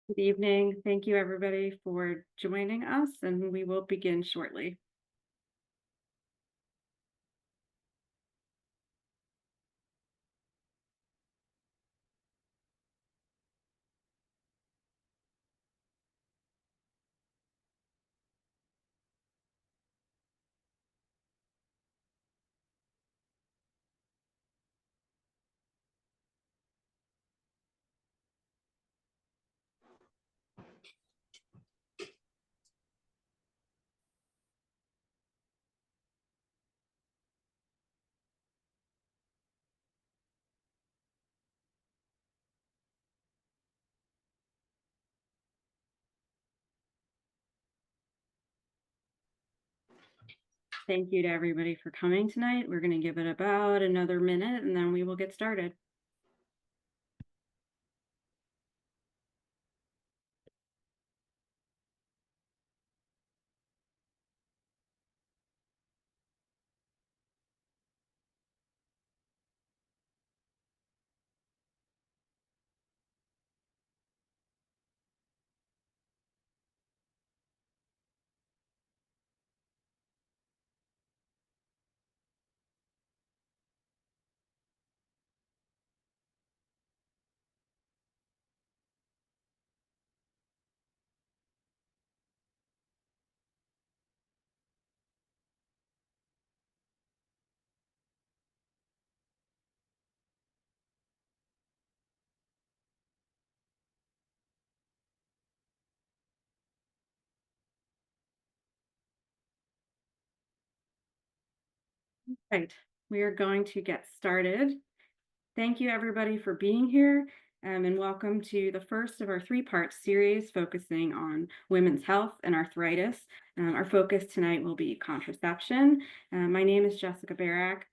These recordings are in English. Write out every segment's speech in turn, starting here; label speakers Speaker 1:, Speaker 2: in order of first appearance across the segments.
Speaker 1: Good evening. Thank you, everybody, for joining us, and we will begin shortly. Thank you to everybody for coming tonight. We're going to give it about another minute, and then we will get started. Right. We are going to get started. Thank you, everybody, for being here, and welcome to the first of our three-part series focusing on women's health and arthritis. Our focus tonight will be contraception. My name is Jessica Barak.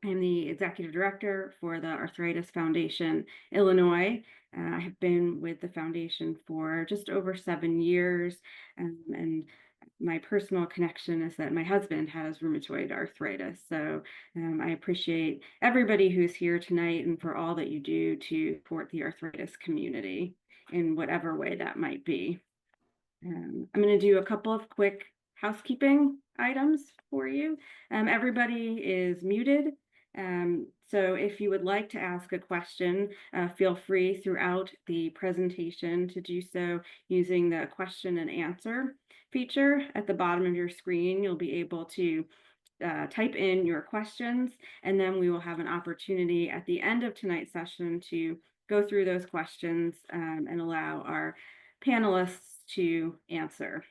Speaker 1: I'm the executive director for the Arthritis Foundation Illinois. I have been with the foundation for just over 7 years, and my personal connection is that my husband has rheumatoid arthritis. So I appreciate everybody who's here tonight and for all that you do to support the arthritis community in whatever way that might be. I'm going to do a couple of quick housekeeping items for you. Everybody is muted. So if you would like to ask a question, feel free throughout the presentation to do so using the question and answer feature at the bottom of your screen. You'll be able to type in your questions, and then we will have an opportunity at the end of tonight's session to go through those questions and allow our panelists to answer.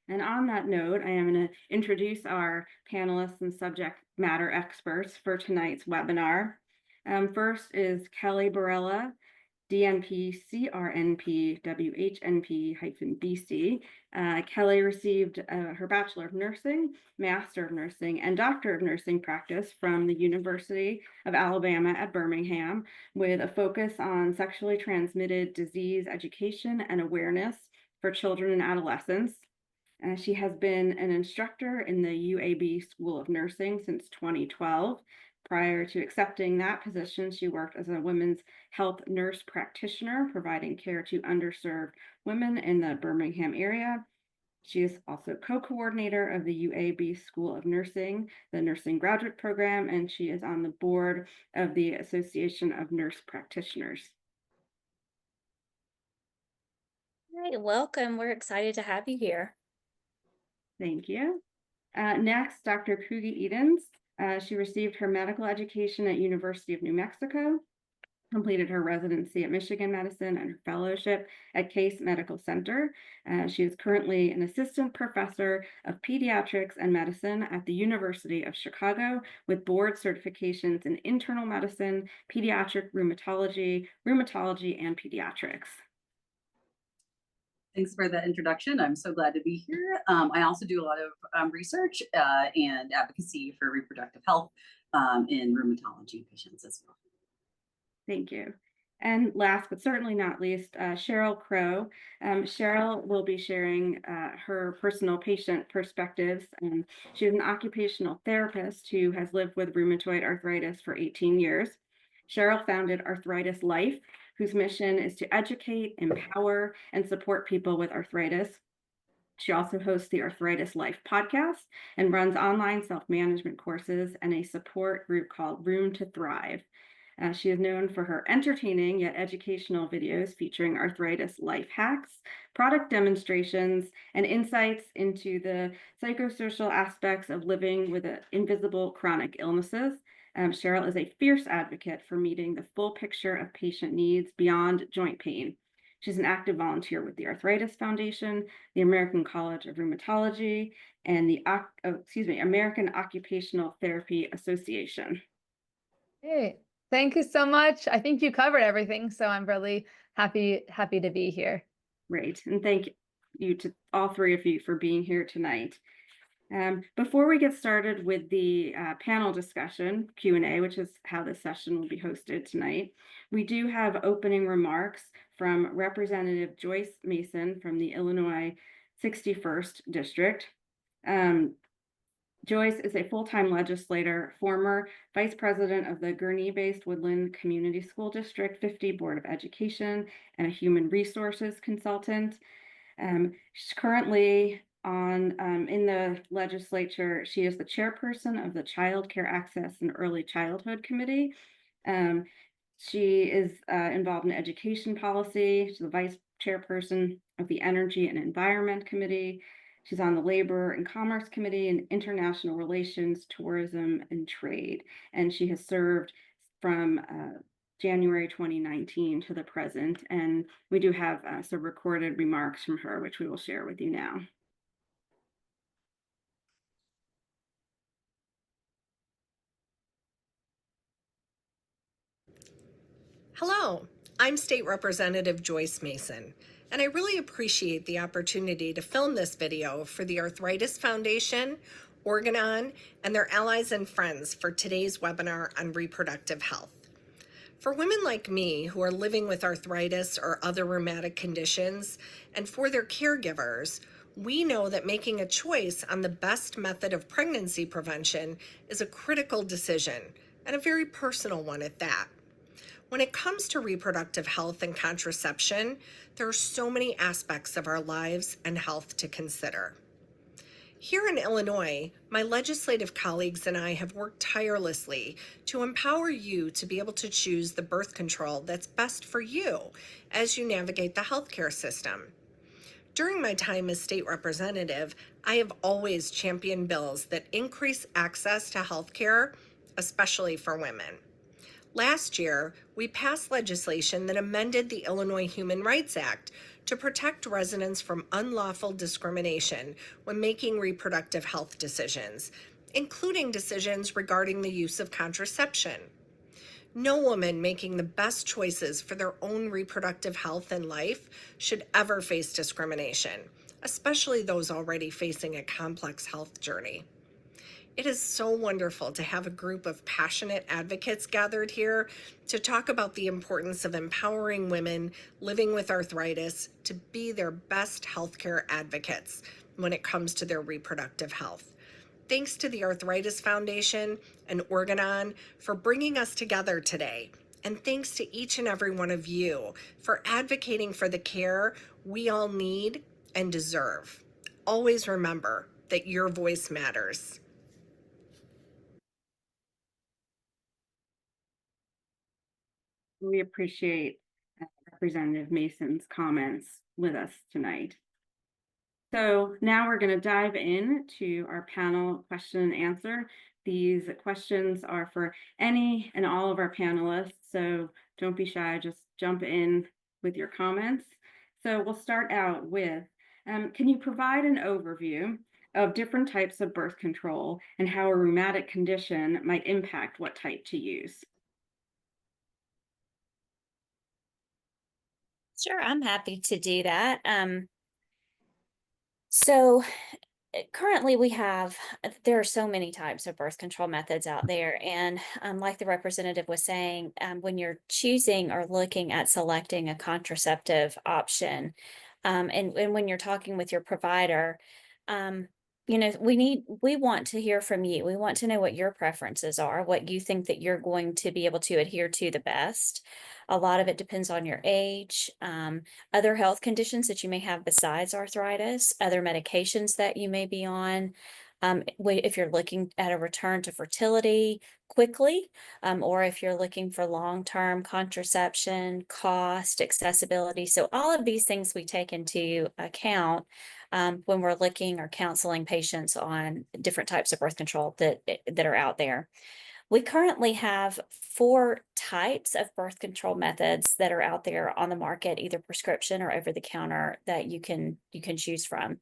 Speaker 1: And on that note, I am going to introduce our panelists and subject matter experts for tonight's webinar. First is Kelly Barella, DNP, CRNP, WHNP-BC. Kelly received her Bachelor of Nursing, Master of Nursing, and Doctor of Nursing practice from the University of Alabama at Birmingham, with a focus on sexually transmitted disease education and awareness for children and adolescents. She has been an instructor in the UAB School of Nursing since 2012. Prior to accepting that position, she worked as a women's health nurse practitioner, providing care to underserved women in the Birmingham area. She is also co-coordinator of the UAB School of Nursing, the Nursing Graduate Program, and she is on the board of the Association of Nurse Practitioners.
Speaker 2: Hi, welcome. We're excited to have you here.
Speaker 1: Thank you. Next, Dr. Kugi Edens. She received her medical education at University of New Mexico, completed her residency at Michigan Medicine and her fellowship at Case Medical Center. She is currently an assistant professor of pediatrics and medicine at the University of Chicago with board certifications in internal medicine, pediatric rheumatology, and pediatrics.
Speaker 3: Thanks for the introduction. I'm so glad to be here. I also do a lot of research and advocacy for reproductive health in rheumatology patients as well.
Speaker 1: Thank you. And last but certainly not least, Cheryl Crow. Cheryl will be sharing her personal patient perspectives. She's an occupational therapist who has lived with rheumatoid arthritis for 18 years. Cheryl founded Arthritis Life, whose mission is to educate, empower, and support people with arthritis. She also hosts the Arthritis Life podcast and runs online self-management courses and a support group called Room to Thrive. She is known for her entertaining yet educational videos featuring arthritis life hacks, product demonstrations, and insights into the psychosocial aspects of living with invisible chronic illnesses. Cheryl is a fierce advocate for meeting the full picture of patient needs beyond joint pain. She's an active volunteer with the Arthritis Foundation, the American College of Rheumatology, and the American Occupational Therapy Association.
Speaker 4: Hey, thank you so much. I think you covered everything, so I'm really happy to be here.
Speaker 1: Great, and thank you to all three of you for being here tonight. Before we get started with the panel discussion, Q&A, which is how this session will be hosted tonight, we do have opening remarks from Representative Joyce Mason from the Illinois 61st District. Joyce is a full-time legislator, former vice president of the Gurnee-based Woodland Community School District 50 Board of Education, and a human resources consultant. She's currently in the legislature. She is the chairperson of the Child Care Access and Early Childhood Committee. She is involved in education policy. She's the vice chairperson of the Energy and Environment Committee. She's on the Labor and Commerce Committee and International Relations, Tourism, and Trade. And she has served from January 2019 to the present. And we do have some recorded remarks from her, which we will share with you now.
Speaker 5: Hello, I'm State Representative Joyce Mason, and I really appreciate the opportunity to film this video for the Arthritis Foundation, Organon, and their allies and friends for today's webinar on reproductive health. For women like me who are living with arthritis or other rheumatic conditions, and for their caregivers, we know that making a choice on the best method of pregnancy prevention is a critical decision, and a very personal one at that. When it comes to reproductive health and contraception, there are so many aspects of our lives and health to consider. Here in Illinois, my legislative colleagues and I have worked tirelessly to empower you to be able to choose the birth control that's best for you as you navigate the healthcare system. During my time as state representative, I have always championed bills that increase access to healthcare, especially for women. Last year, we passed legislation that amended the Illinois Human Rights Act to protect residents from unlawful discrimination when making reproductive health decisions, including decisions regarding the use of contraception. No woman making the best choices for their own reproductive health and life should ever face discrimination, especially those already facing a complex health journey. It is so wonderful to have a group of passionate advocates gathered here to talk about the importance of empowering women living with arthritis to be their best healthcare advocates when it comes to their reproductive health. Thanks to the Arthritis Foundation and Organon for bringing us together today. And thanks to each and every one of you for advocating for the care we all need and deserve. Always remember that your voice matters.
Speaker 1: We appreciate Representative Mason's comments with us tonight. So now we're going to dive into our panel question and answer. These questions are for any and all of our panelists, so don't be shy, just jump in with your comments. So we'll start out with, can you provide an overview of different types of birth control and how a rheumatic condition might impact what type to use?
Speaker 2: Sure, I'm happy to do that. So currently there are so many types of birth control methods out there. And like the representative was saying, when you're choosing or looking at selecting a contraceptive option, and when you're talking with your provider, we want to hear from you. We want to know what your preferences are, what you think that you're going to be able to adhere to the best. A lot of it depends on your age, other health conditions that you may have besides arthritis, other medications that you may be on. If you're looking at a return to fertility quickly, or if you're looking for long-term contraception, cost, accessibility. So all of these things we take into account when we're looking or counseling patients on different types of birth control that are out there. We currently have 4 types of birth control methods that are out there on the market, either prescription or over the counter, that you can choose from.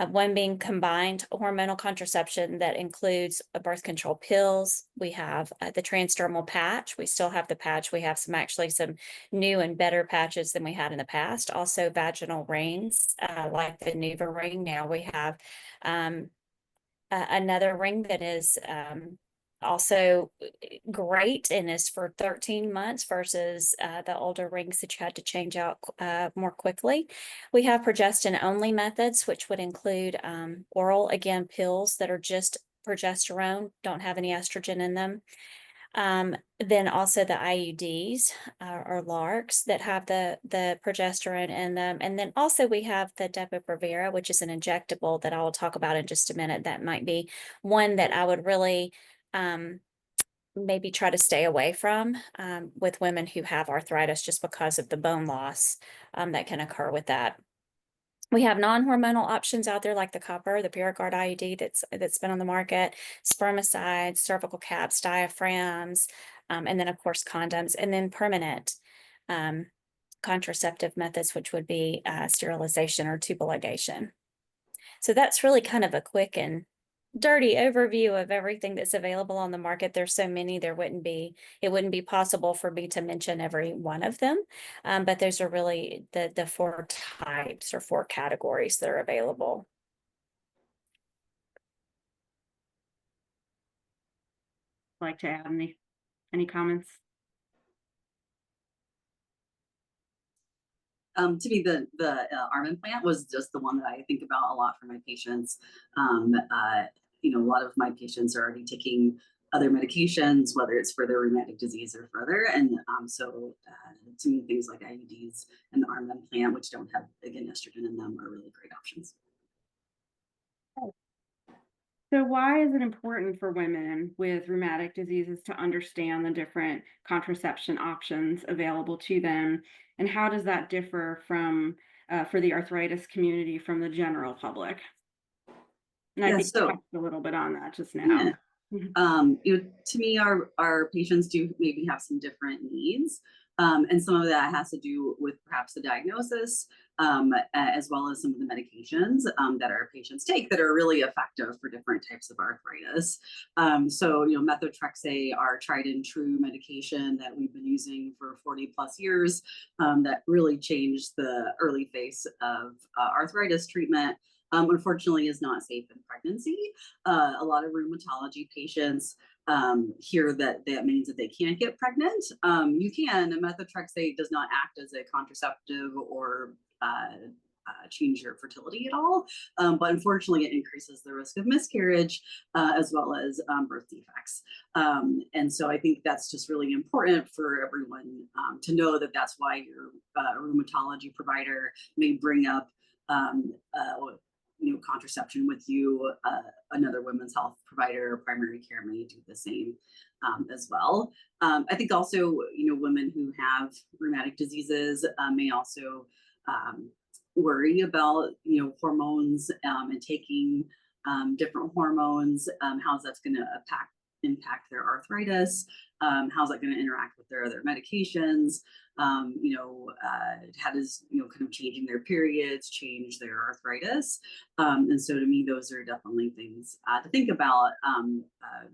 Speaker 2: One being combined hormonal contraception that includes birth control pills. We have the transdermal patch. We still have the patch. We have some new and better patches than we had in the past. Also vaginal rings, like the Nuva ring. Now we have another ring that is also great and is for 13 months versus the older rings that you had to change out more quickly. We have progestin only methods, which would include oral, again, pills that are just progesterone, don't have any estrogen in them. Then also the IUDs or LARCs that have the progesterone in them. And then also we have the Depo-Provera, which is an injectable that I will talk about in just a minute. That might be one that I would really maybe try to stay away from with women who have arthritis, just because of the bone loss that can occur with that. We have non-hormonal options out there like the copper, the Paragard IUD that's been on the market, spermicides, cervical caps, diaphragms, and then of course condoms, and then permanent contraceptive methods, which would be sterilization or tubal ligation. So that's really kind of a quick and dirty overview of everything that's available on the market. There's so many, it wouldn't be possible for me to mention every one of them. But those are really the 4 types or 4 categories that are available.
Speaker 1: Like to add any comments?
Speaker 3: To me, the arm implant was just the one that I think about a lot for my patients. A lot of my patients are already taking other medications, whether it's for their rheumatic disease or further. And to me, things like IUDs and the arm implant, which don't have, again, estrogen in them, are really great options.
Speaker 1: So why is it important for women with rheumatic diseases to understand the different contraception options available to them? And how does that differ from for the arthritis community from the general public? And I think you touched a little bit on that just now.
Speaker 3: Yeah. To me, our patients do maybe have some different needs. And some of that has to do with perhaps the diagnosis, as well as some of the medications that our patients take that are really effective for different types of arthritis. Methotrexate, our tried and true medication that we've been using for 40 plus years, that really changed the early phase of arthritis treatment. Unfortunately, is not safe in pregnancy. A lot of rheumatology patients hear that means that they can't get pregnant. You can, and methotrexate does not act as a contraceptive or change your fertility at all. But unfortunately, it increases the risk of miscarriage as well as birth defects. And so I think that's just really important for everyone to know that that's why your rheumatology provider may bring up contraception with you. Another women's health provider or primary care may do the same as well. I think also, women who have rheumatic diseases may also worry about, hormones and taking different hormones, how's that's going to impact their arthritis, how's that going to interact with their other medications, how does, kind of changing their periods change their arthritis. And so to me, those are definitely things to think about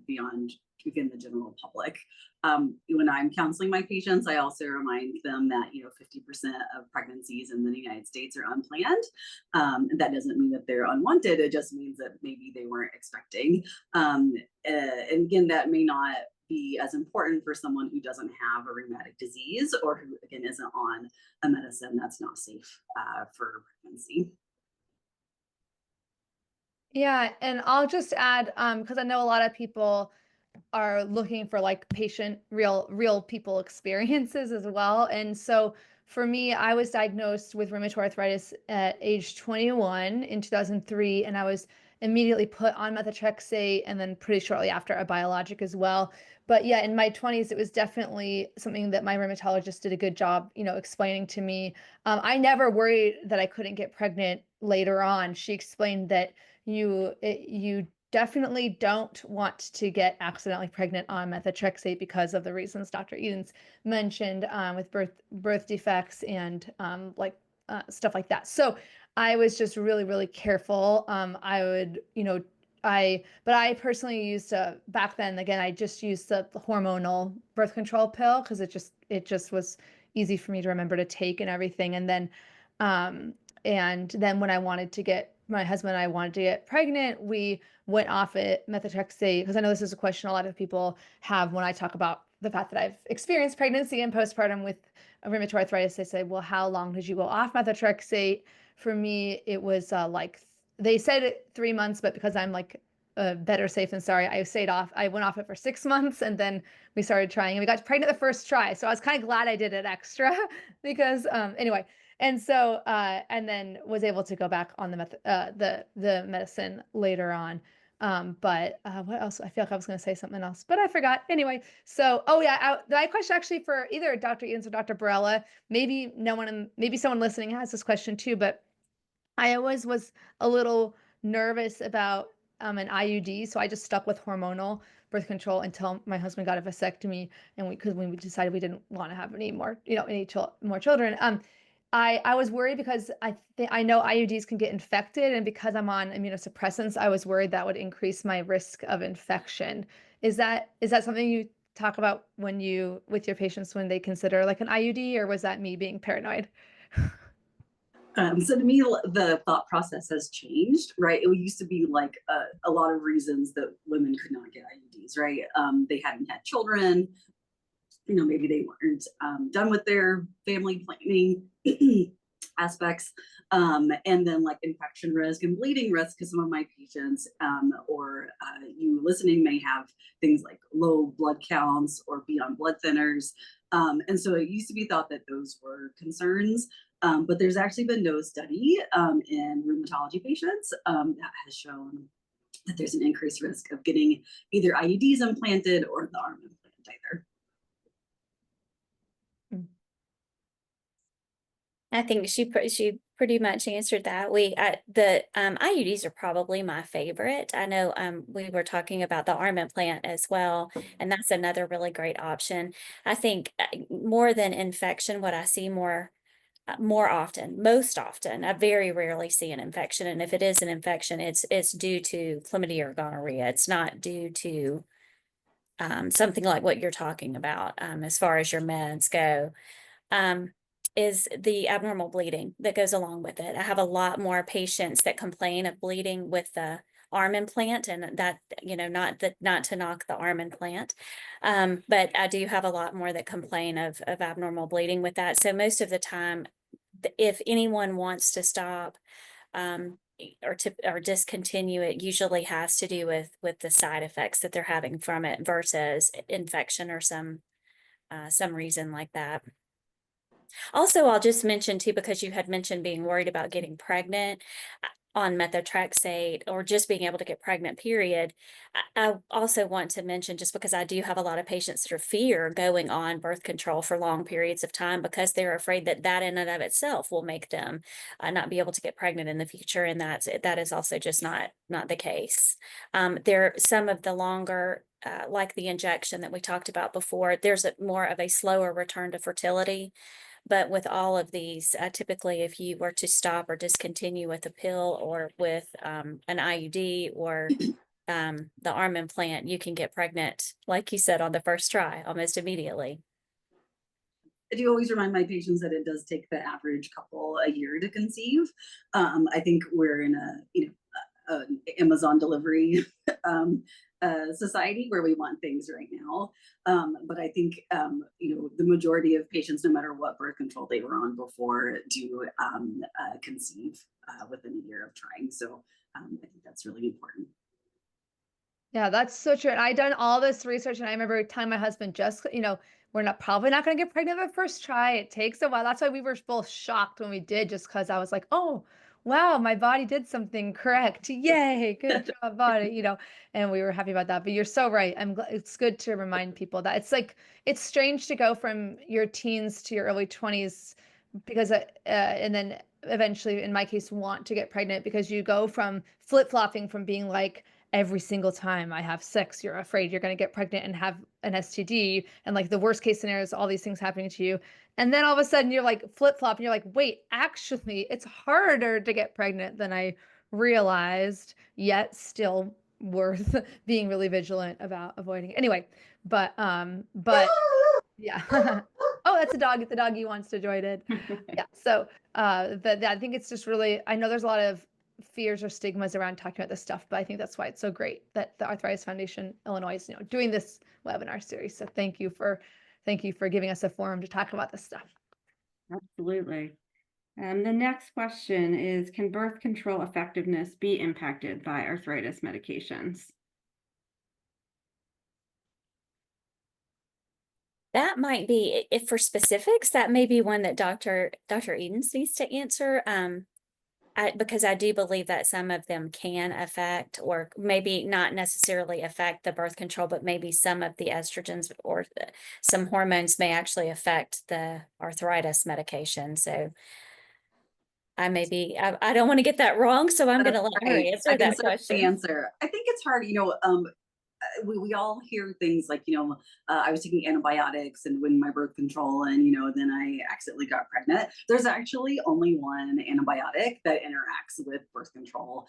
Speaker 3: beyond, again, the general public. When I'm counseling my patients, I also remind them that 50% of pregnancies in the United States are unplanned. And that doesn't mean that they're unwanted. It just means that maybe they weren't expecting. And again, that may not be as important for someone who doesn't have a rheumatic disease or who, again, isn't on a medicine that's not safe for pregnancy.
Speaker 4: Yeah, and I'll just add, because I know a lot of people are looking for like real people experiences as well. And so for me, I was diagnosed with rheumatoid arthritis at age 21 in 2003, and I was immediately put on methotrexate and then pretty shortly after a biologic as well. But yeah, in my 20s, it was definitely something that my rheumatologist did a good job, explaining to me. I never worried that I couldn't get pregnant later on. She explained that you definitely don't want to get accidentally pregnant on methotrexate because of the reasons Dr. Edens mentioned, with birth defects and stuff like that. So I was just really, really careful. I would, but I personally used back then, again, I just used the hormonal birth control pill because it just was easy for me to remember to take and everything. Um, and then when my husband and I wanted to get pregnant, we went off it methotrexate, because I know this is a question a lot of people have when I talk about the fact that I've experienced pregnancy and postpartum with rheumatoid arthritis. They say, well, how long did you go off methotrexate? For me, it was they said 3 months, but because I'm like better safe than sorry, I went off it for 6 months, and then we started trying and we got pregnant the first try. So I was kind of glad I did it extra because anyway. And so, and then was able to go back on the medicine later on. But what else? I feel like I was going to say something else, but I forgot. Anyway, so oh yeah, my question actually for either Dr. Edens or Dr. Barella. Maybe someone listening has this question too. But I always was a little nervous about an IUD, so I just stuck with hormonal birth control until my husband got a vasectomy, and because we decided we didn't want to have any more, more children. I was worried because I know IUDs can get infected, and because I'm on immunosuppressants, I was worried that would increase my risk of infection. Is that something you talk about with your patients when they consider like an IUD, or was that me being paranoid?
Speaker 3: So to me, the thought process has changed, right? It used to be like a lot of reasons that women could not get IUDs, right? They hadn't had children, maybe they weren't done with their family planning aspects, and then like infection risk and bleeding risk, because some of my patients or you listening may have things like low blood counts or be on blood thinners. And so it used to be thought that those were concerns. But there's actually been no study in rheumatology patients that has shown that there's an increased risk of getting either IUDs implanted or the arm implant either.
Speaker 2: I think she pretty much answered that. The IUDs are probably my favorite. I know we were talking about the arm implant as well, and that's another really great option. I think more than infection, what I see more often, most often, I very rarely see an infection, and if it is an infection, it's due to chlamydia or gonorrhea. It's not due to something like what you're talking about as far as your meds go. Is the abnormal bleeding that goes along with it. I have a lot more patients that complain of bleeding with the arm implant, and that, not to knock the arm implant. But I do have a lot more that complain of abnormal bleeding with that. So most of the time, if anyone wants to stop, or discontinue, it usually has to do with the side effects that they're having from it versus infection or some reason like that. Also, I'll just mention too, because you had mentioned being worried about getting pregnant on methotrexate or just being able to get pregnant, period. I also want to mention, just because I do have a lot of patients that are fear going on birth control for long periods of time because they're afraid that in and of itself will make them not be able to get pregnant in the future. And that is also just not the case. There some of the longer, like the injection that we talked about before, there's more of a slower return to fertility. But with all of these, typically, if you were to stop or discontinue with a pill or with an IUD or the arm implant, you can get pregnant, like you said, on the first try, almost immediately.
Speaker 3: I do always remind my patients that it does take the average couple a year to conceive. I think we're in an Amazon delivery society where we want things right now. But I think, the majority of patients, no matter what birth control they were on before, do conceive within a year of trying. So I think that's really important.
Speaker 4: Yeah, that's so true. And I done all this research, and I remember telling my husband, just, we're probably not going to get pregnant at first try. It takes a while. That's why we were both shocked when we did, just because I was like, oh, wow, my body did something correct. Yay, good job, body, and we were happy about that. But you're so right. It's good to remind people that it's strange to go from your teens to your early 20s because, and then eventually, in my case, want to get pregnant, because you go from flip-flopping from being like, every single time I have sex, you're afraid you're going to get pregnant and have an STD. And like the worst case scenario is all these things happening to you. And then all of a sudden you're like flip flop and you're like, wait, actually, it's harder to get pregnant than I realized, yet still worth being really vigilant about avoiding. Anyway, but yeah. Oh, that's a dog. The doggy wants to join it. Yeah. So I think it's just really, I know there's a lot of fears or stigmas around talking about this stuff, but I think that's why it's so great that the Arthritis Foundation Illinois is, doing this webinar series. So thank you for giving us a forum to talk about this stuff.
Speaker 1: Absolutely. The next question is, can birth control effectiveness be impacted by arthritis medications?
Speaker 2: That might be, if for specifics, that may be one that Dr. Edens needs to answer. Because I do believe that some of them can affect, or maybe not necessarily affect, the birth control, but maybe some of the estrogens or some hormones may actually affect the arthritis medication. So I don't want to get that wrong, so I'm going to let her
Speaker 3: Right.
Speaker 2: answer
Speaker 3: I can
Speaker 2: that
Speaker 3: certainly
Speaker 2: question.
Speaker 3: answer. I think it's hard, we all hear things like, I was taking antibiotics and when my birth control, and, then I accidentally got pregnant. There's actually only one antibiotic that interacts with birth control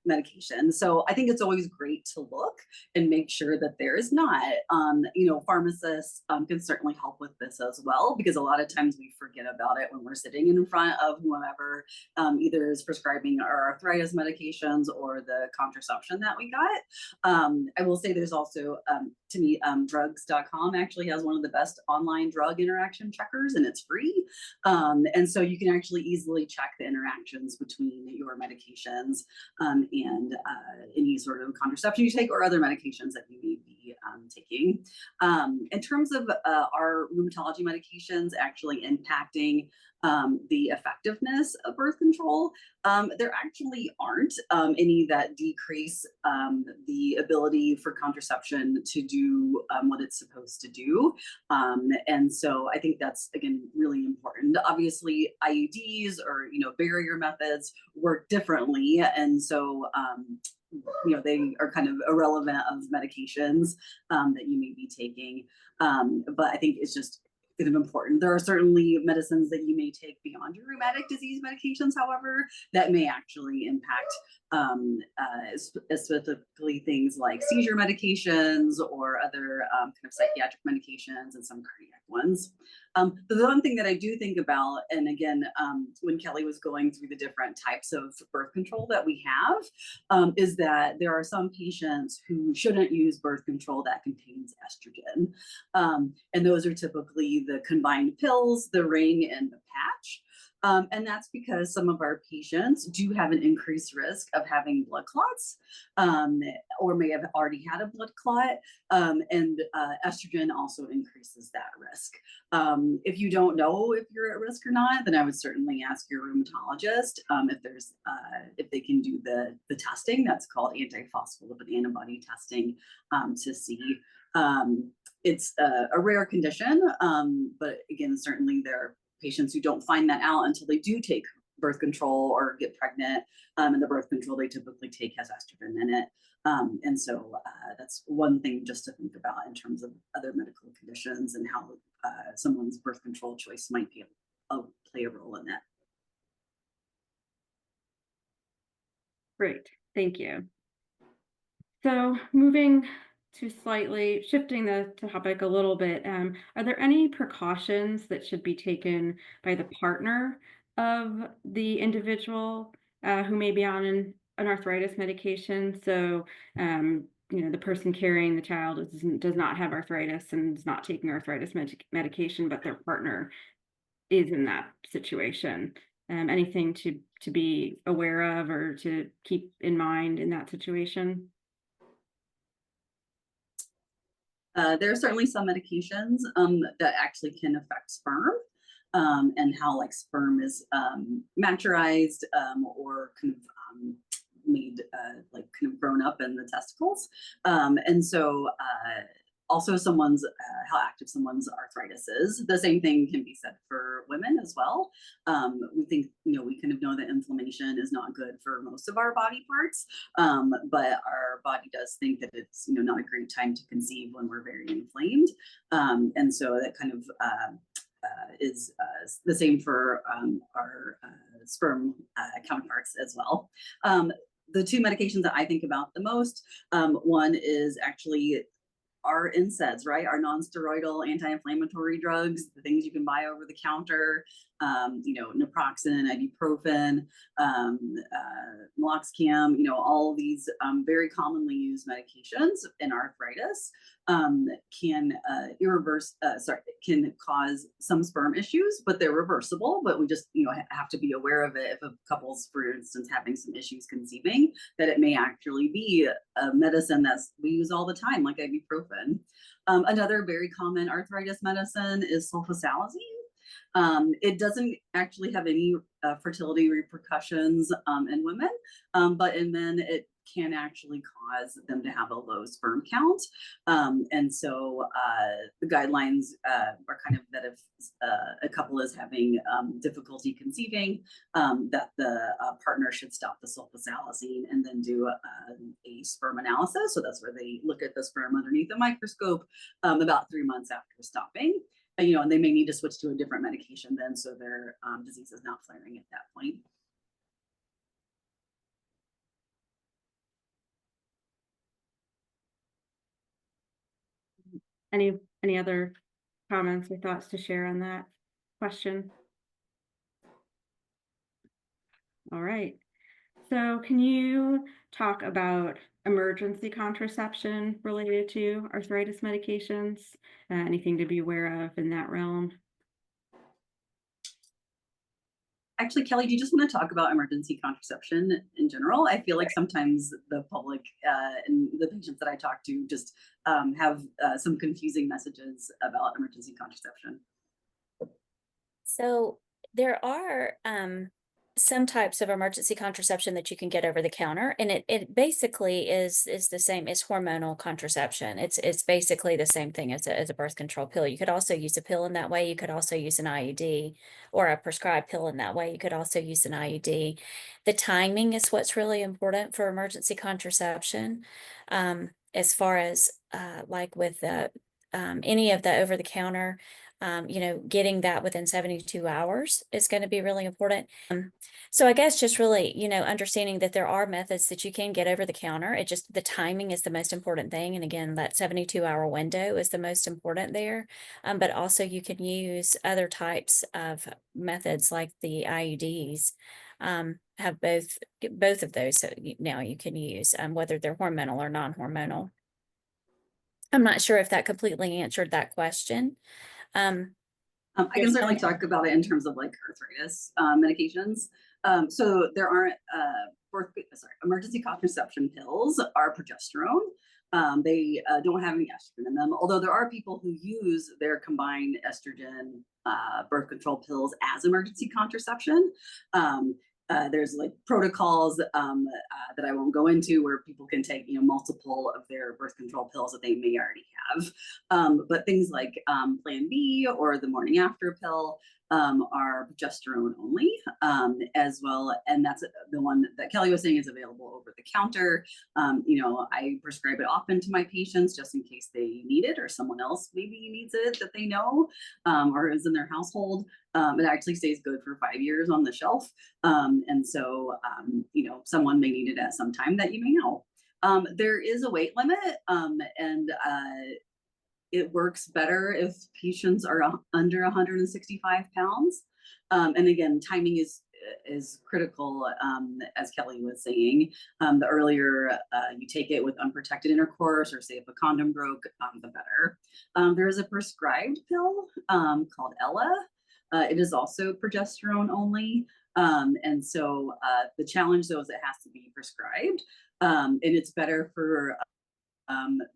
Speaker 3: medication. So I think it's always great to look and make sure that there is not. Pharmacists can certainly help with this as well, because a lot of times we forget about it when we're sitting in front of whomever either is prescribing our arthritis medications or the contraception that we got. I will say there's also, to me, drugs.com actually has one of the best online drug interaction checkers, and it's free. And so you can actually easily check the interactions between your medications and any sort of contraception you take or other medications that you may be taking. In terms of our rheumatology medications actually impacting the effectiveness of birth control, there actually aren't any that decrease the ability for contraception to do what it's supposed to do. And so I think that's, again, really important. Obviously, IUDs or, barrier methods work differently. And so, they are kind of irrelevant of medications that you may be taking. But I think it's just kind of important. There are certainly medicines that you may take beyond your rheumatic disease medications, however, that may actually impact specifically things like seizure medications or other kind of psychiatric medications and some cardiac ones. The one thing that I do think about, and again, when Kelly was going through the different types of birth control that we have, is that there are some patients who shouldn't use birth control that contains estrogen. And those are typically the combined pills, the ring, and the patch. And that's because some of our patients do have an increased risk of having blood clots, or may have already had a blood clot, and estrogen also increases that risk. If you don't know if you're at risk or not, then I would certainly ask your rheumatologist if they can do the testing that's called antiphospholipid antibody testing to see. It's a rare condition, but again, certainly there are patients who don't find that out until they do take birth control or get pregnant, and the birth control they typically take has estrogen in it. And so that's one thing just to think about in terms of other medical conditions and how someone's birth control choice might be play a role in that.
Speaker 1: Great, thank you. So moving to slightly shifting the topic a little bit, are there any precautions that should be taken by the partner of the individual who may be on an arthritis medication? So, the person carrying the child does not have arthritis and is not taking arthritis medication, but their partner is in that situation. Anything to to be aware of or to keep in mind in that situation?
Speaker 3: There are certainly some medications that actually can affect sperm, and how like sperm is maturized or kind of made like kind of grown up in the testicles. And so also someone's how active someone's arthritis is. The same thing can be said for women as well. We think, we kind of know that inflammation is not good for most of our body parts, but our body does think that it's not a great time to conceive when we're very inflamed. And so that kind of is the same for our sperm counterparts as well. The two medications that I think about the most, one is actually our NSAIDs, right? Our non-steroidal anti-inflammatory drugs, the things you can buy over the counter, naproxen, ibuprofen, meloxicam, all these very commonly used medications in arthritis can can cause some sperm issues, but they're reversible. But we just have to be aware of it. If a couple's, for instance, having some issues conceiving, that it may actually be a medicine that we use all the time, like ibuprofen. Another very common arthritis medicine is sulfasalazine. It doesn't actually have any fertility repercussions in women, but in men it can actually cause them to have a low sperm count. And so the guidelines are kind of that if a couple is having difficulty conceiving, that the partner should stop the sulfasalazine and then do a sperm analysis. So that's where they look at the sperm underneath a microscope about 3 months after stopping. And they may need to switch to a different medication then, so their disease is not flaring at that point.
Speaker 1: Any other comments or thoughts to share on that question? All right. So can you talk about emergency contraception related to arthritis medications? Anything to be aware of in that realm?
Speaker 3: Actually, Kelly, do you just want to talk about emergency contraception in general? I feel like sometimes the public and the patients that I talk to just have some confusing messages about emergency contraception.
Speaker 2: So there are some types of emergency contraception that you can get over the counter, and it basically is the same as hormonal contraception. It's basically the same thing as a birth control pill. You could also use a pill in that way. You could also use an IUD or a prescribed pill in that way. You could also use an IUD. The timing is what's really important for emergency contraception. As far as like with any of the over the counter, getting that within 72 hours is going to be really important. So I guess just really, understanding that there are methods that you can get over the counter. It just, the timing is the most important thing. And again, that 72-hour window is the most important there. But also you can use other types of methods like the IUDs. Have both of those now you can use, whether they're hormonal or non-hormonal. I'm not sure if that completely answered that question.
Speaker 3: I can certainly talk about it in terms of like arthritis medications. So there aren't emergency contraception pills are progesterone. They don't have any estrogen in them, although there are people who use their combined estrogen birth control pills as emergency contraception. There's like protocols that I won't go into where people can take multiple of their birth control pills that they may already have. But things like Plan B or the morning after pill are progesterone only, as well. And that's the one that Kelly was saying is available over the counter. I prescribe it often to my patients just in case they need it or someone else maybe needs it that they know or is in their household. It actually stays good for 5 years on the shelf. And so, someone may need it at some time that you may know. There is a weight limit, and it works better if patients are under 165 pounds. And again, timing is critical, as Kelly was saying. The earlier you take it with unprotected intercourse, or say if a condom broke, the better. There is a prescribed pill called Ella. It is also progesterone only. And so the challenge though is it has to be prescribed, and it's better for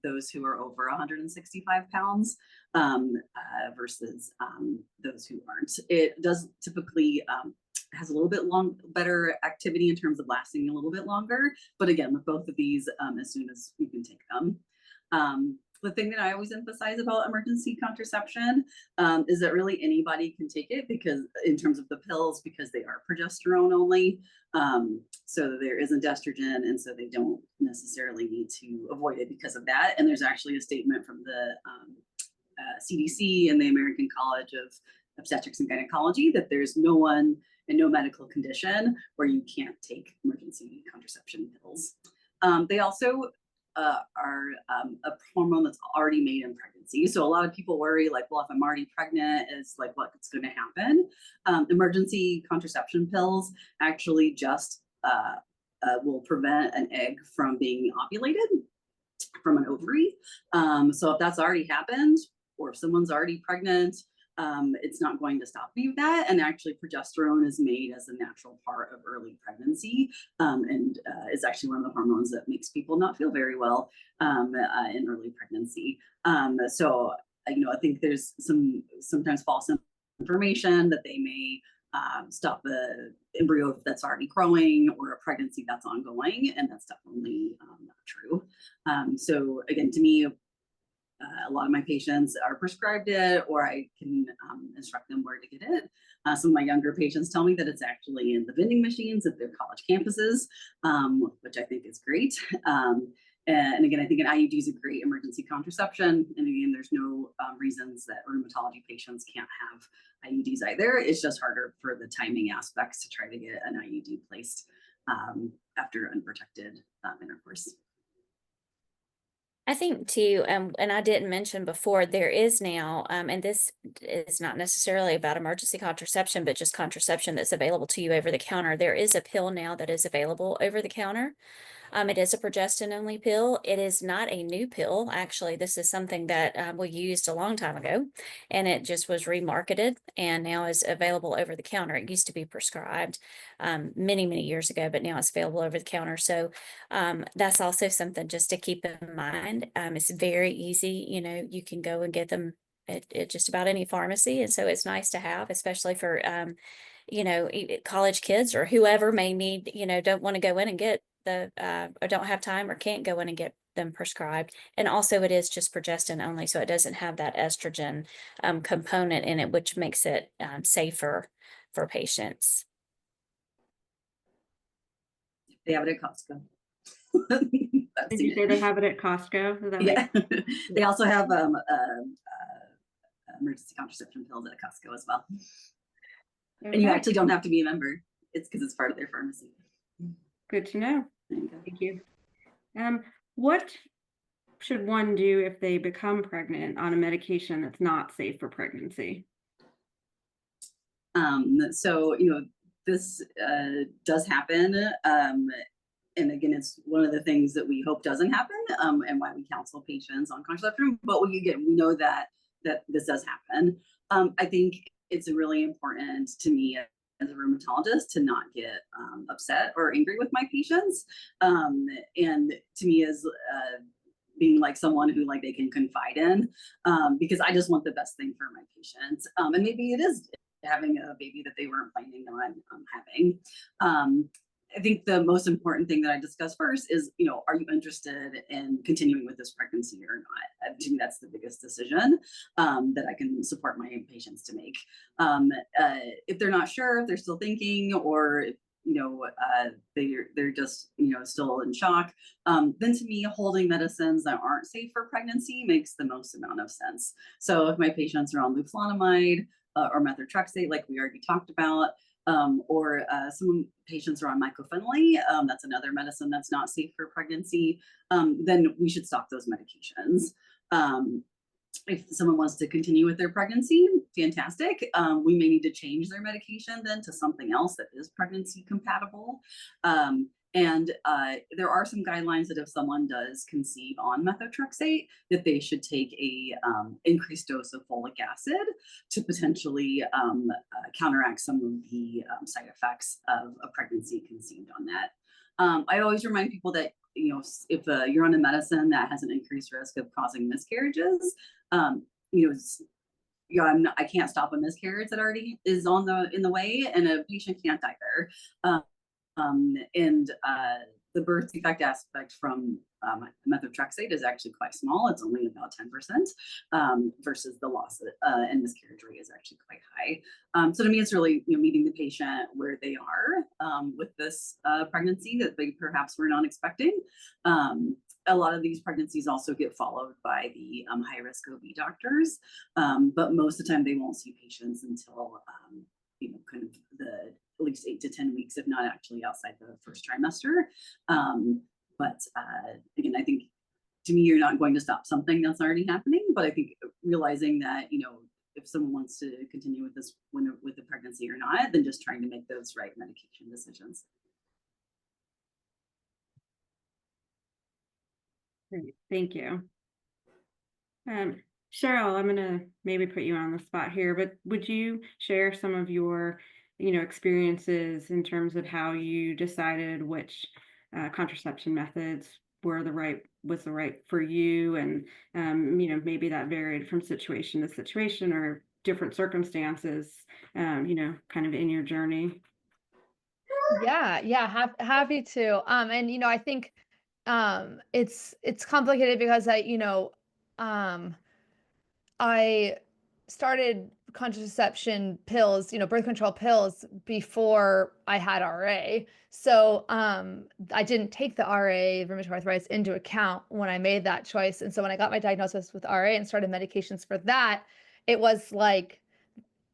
Speaker 3: those who are over 165 pounds versus those who aren't. It does typically has a little bit better activity in terms of lasting a little bit longer. But again, with both of these, as soon as you can take them. The thing that I always emphasize about emergency contraception is that really anybody can take it, because in terms of the pills, because they are progesterone only. So there isn't estrogen, and so they don't necessarily need to avoid it because of that. And there's actually a statement from the CDC and the American College of Obstetrics and Gynecology that there's no one and no medical condition where you can't take emergency contraception pills. They also are a hormone that's already made in pregnancy. So a lot of people worry like, well, if I'm already pregnant, is like what's going to happen? Emergency contraception pills actually just will prevent an egg from being ovulated from an ovary. So if that's already happened, or if someone's already pregnant, it's not going to stop you that. And actually progesterone is made as a natural part of early pregnancy, and is actually one of the hormones that makes people not feel very well in early pregnancy. So, I think there's sometimes false information that they may stop the embryo that's already growing or a pregnancy that's ongoing, and that's definitely not true. So again, to me, a lot of my patients are prescribed it, or I can instruct them where to get it. Some of my younger patients tell me that it's actually in the vending machines at their college campuses, which I think is great. And again, I think an IUD is a great emergency contraception. And again, there's no reasons that rheumatology patients can't have IUDs either. It's just harder for the timing aspects to try to get an IUD placed after unprotected intercourse.
Speaker 2: I think too, and I didn't mention before, there is now, and this is not necessarily about emergency contraception, but just contraception that's available to you over the counter. There is a pill now that is available over the counter. It is a progestin only pill. It is not a new pill. Actually, this is something that we used a long time ago, and it just was remarketed and now is available over the counter. It used to be prescribed many, many years ago, but now it's available over the counter. So that's also something just to keep in mind. It's very easy. You can go and get them at just about any pharmacy. And so it's nice to have, especially for, college kids or whoever may need, don't want to go in and get or don't have time or can't go in and get them prescribed. And also it is just progestin only, so it doesn't have that estrogen component in it, which makes it safer for patients.
Speaker 3: They have it at Costco.
Speaker 1: Did you say they have it at Costco? Is that
Speaker 3: Yeah. They also have emergency contraception pills at Costco as well.
Speaker 1: Okay.
Speaker 3: And you actually don't have to be a member. It's because it's part of their pharmacy.
Speaker 1: Good to know.
Speaker 3: There you go.
Speaker 1: Thank you. What should one do if they become pregnant on a medication that's not safe for pregnancy?
Speaker 3: So, this does happen. And again, it's one of the things that we hope doesn't happen, and why we counsel patients on contraception. But we know that this does happen. I think it's really important to me as a rheumatologist to not get upset or angry with my patients. And to me is being like someone who like they can confide in, because I just want the best thing for my patients. And maybe it is having a baby that they weren't planning on having. I think the most important thing that I discuss first is, are you interested in continuing with this pregnancy or not? To me, that's the biggest decision that I can support my patients to make. If they're not sure, if they're still thinking, or they're just still in shock, then to me, holding medicines that aren't safe for pregnancy makes the most amount of sense. So if my patients are on luflanomide or methotrexate, like we already talked about, or some patients are on mycophenolate, that's another medicine that's not safe for pregnancy, then we should stop those medications. If someone wants to continue with their pregnancy, fantastic. We may need to change their medication then to something else that is pregnancy compatible. And there are some guidelines that if someone does conceive on methotrexate, that they should take a increased dose of folic acid to potentially counteract some of the side effects of a pregnancy conceived on that. I always remind people that, you know, if you're on a medicine that has an increased risk of causing miscarriages, you know, I can't stop a miscarriage that already is in the way, and a patient can't either. And the birth defect aspect from methotrexate is actually quite small. It's only about 10%, versus the loss and miscarriage rate is actually quite high. So to me, it's really, you know, meeting the patient where they are with this pregnancy that they perhaps were not expecting. A lot of these pregnancies also get followed by the high-risk OB doctors, but most of the time they won't see patients until you know, kind of the at least 8 to 10 weeks, if not actually outside the first trimester. But again, I think to me, you're not going to stop something that's already happening. But I think realizing that, you know, if someone wants to continue with this with the pregnancy or not, then just trying to make those right medication decisions.
Speaker 1: Great, thank you. Cheryl, I'm gonna maybe put you on the spot here, but would you share some of your, you know, experiences in terms of how you decided which contraception methods was the right for you, and you know, maybe that varied from situation to situation or different circumstances, you know, kind of in your journey.
Speaker 4: Yeah, happy to. And you know, I think it's complicated because I started contraception pills, you know, birth control pills before I had RA. So I didn't take the RA, rheumatoid arthritis, into account when I made that choice. And so when I got my diagnosis with RA and started medications for that, it was like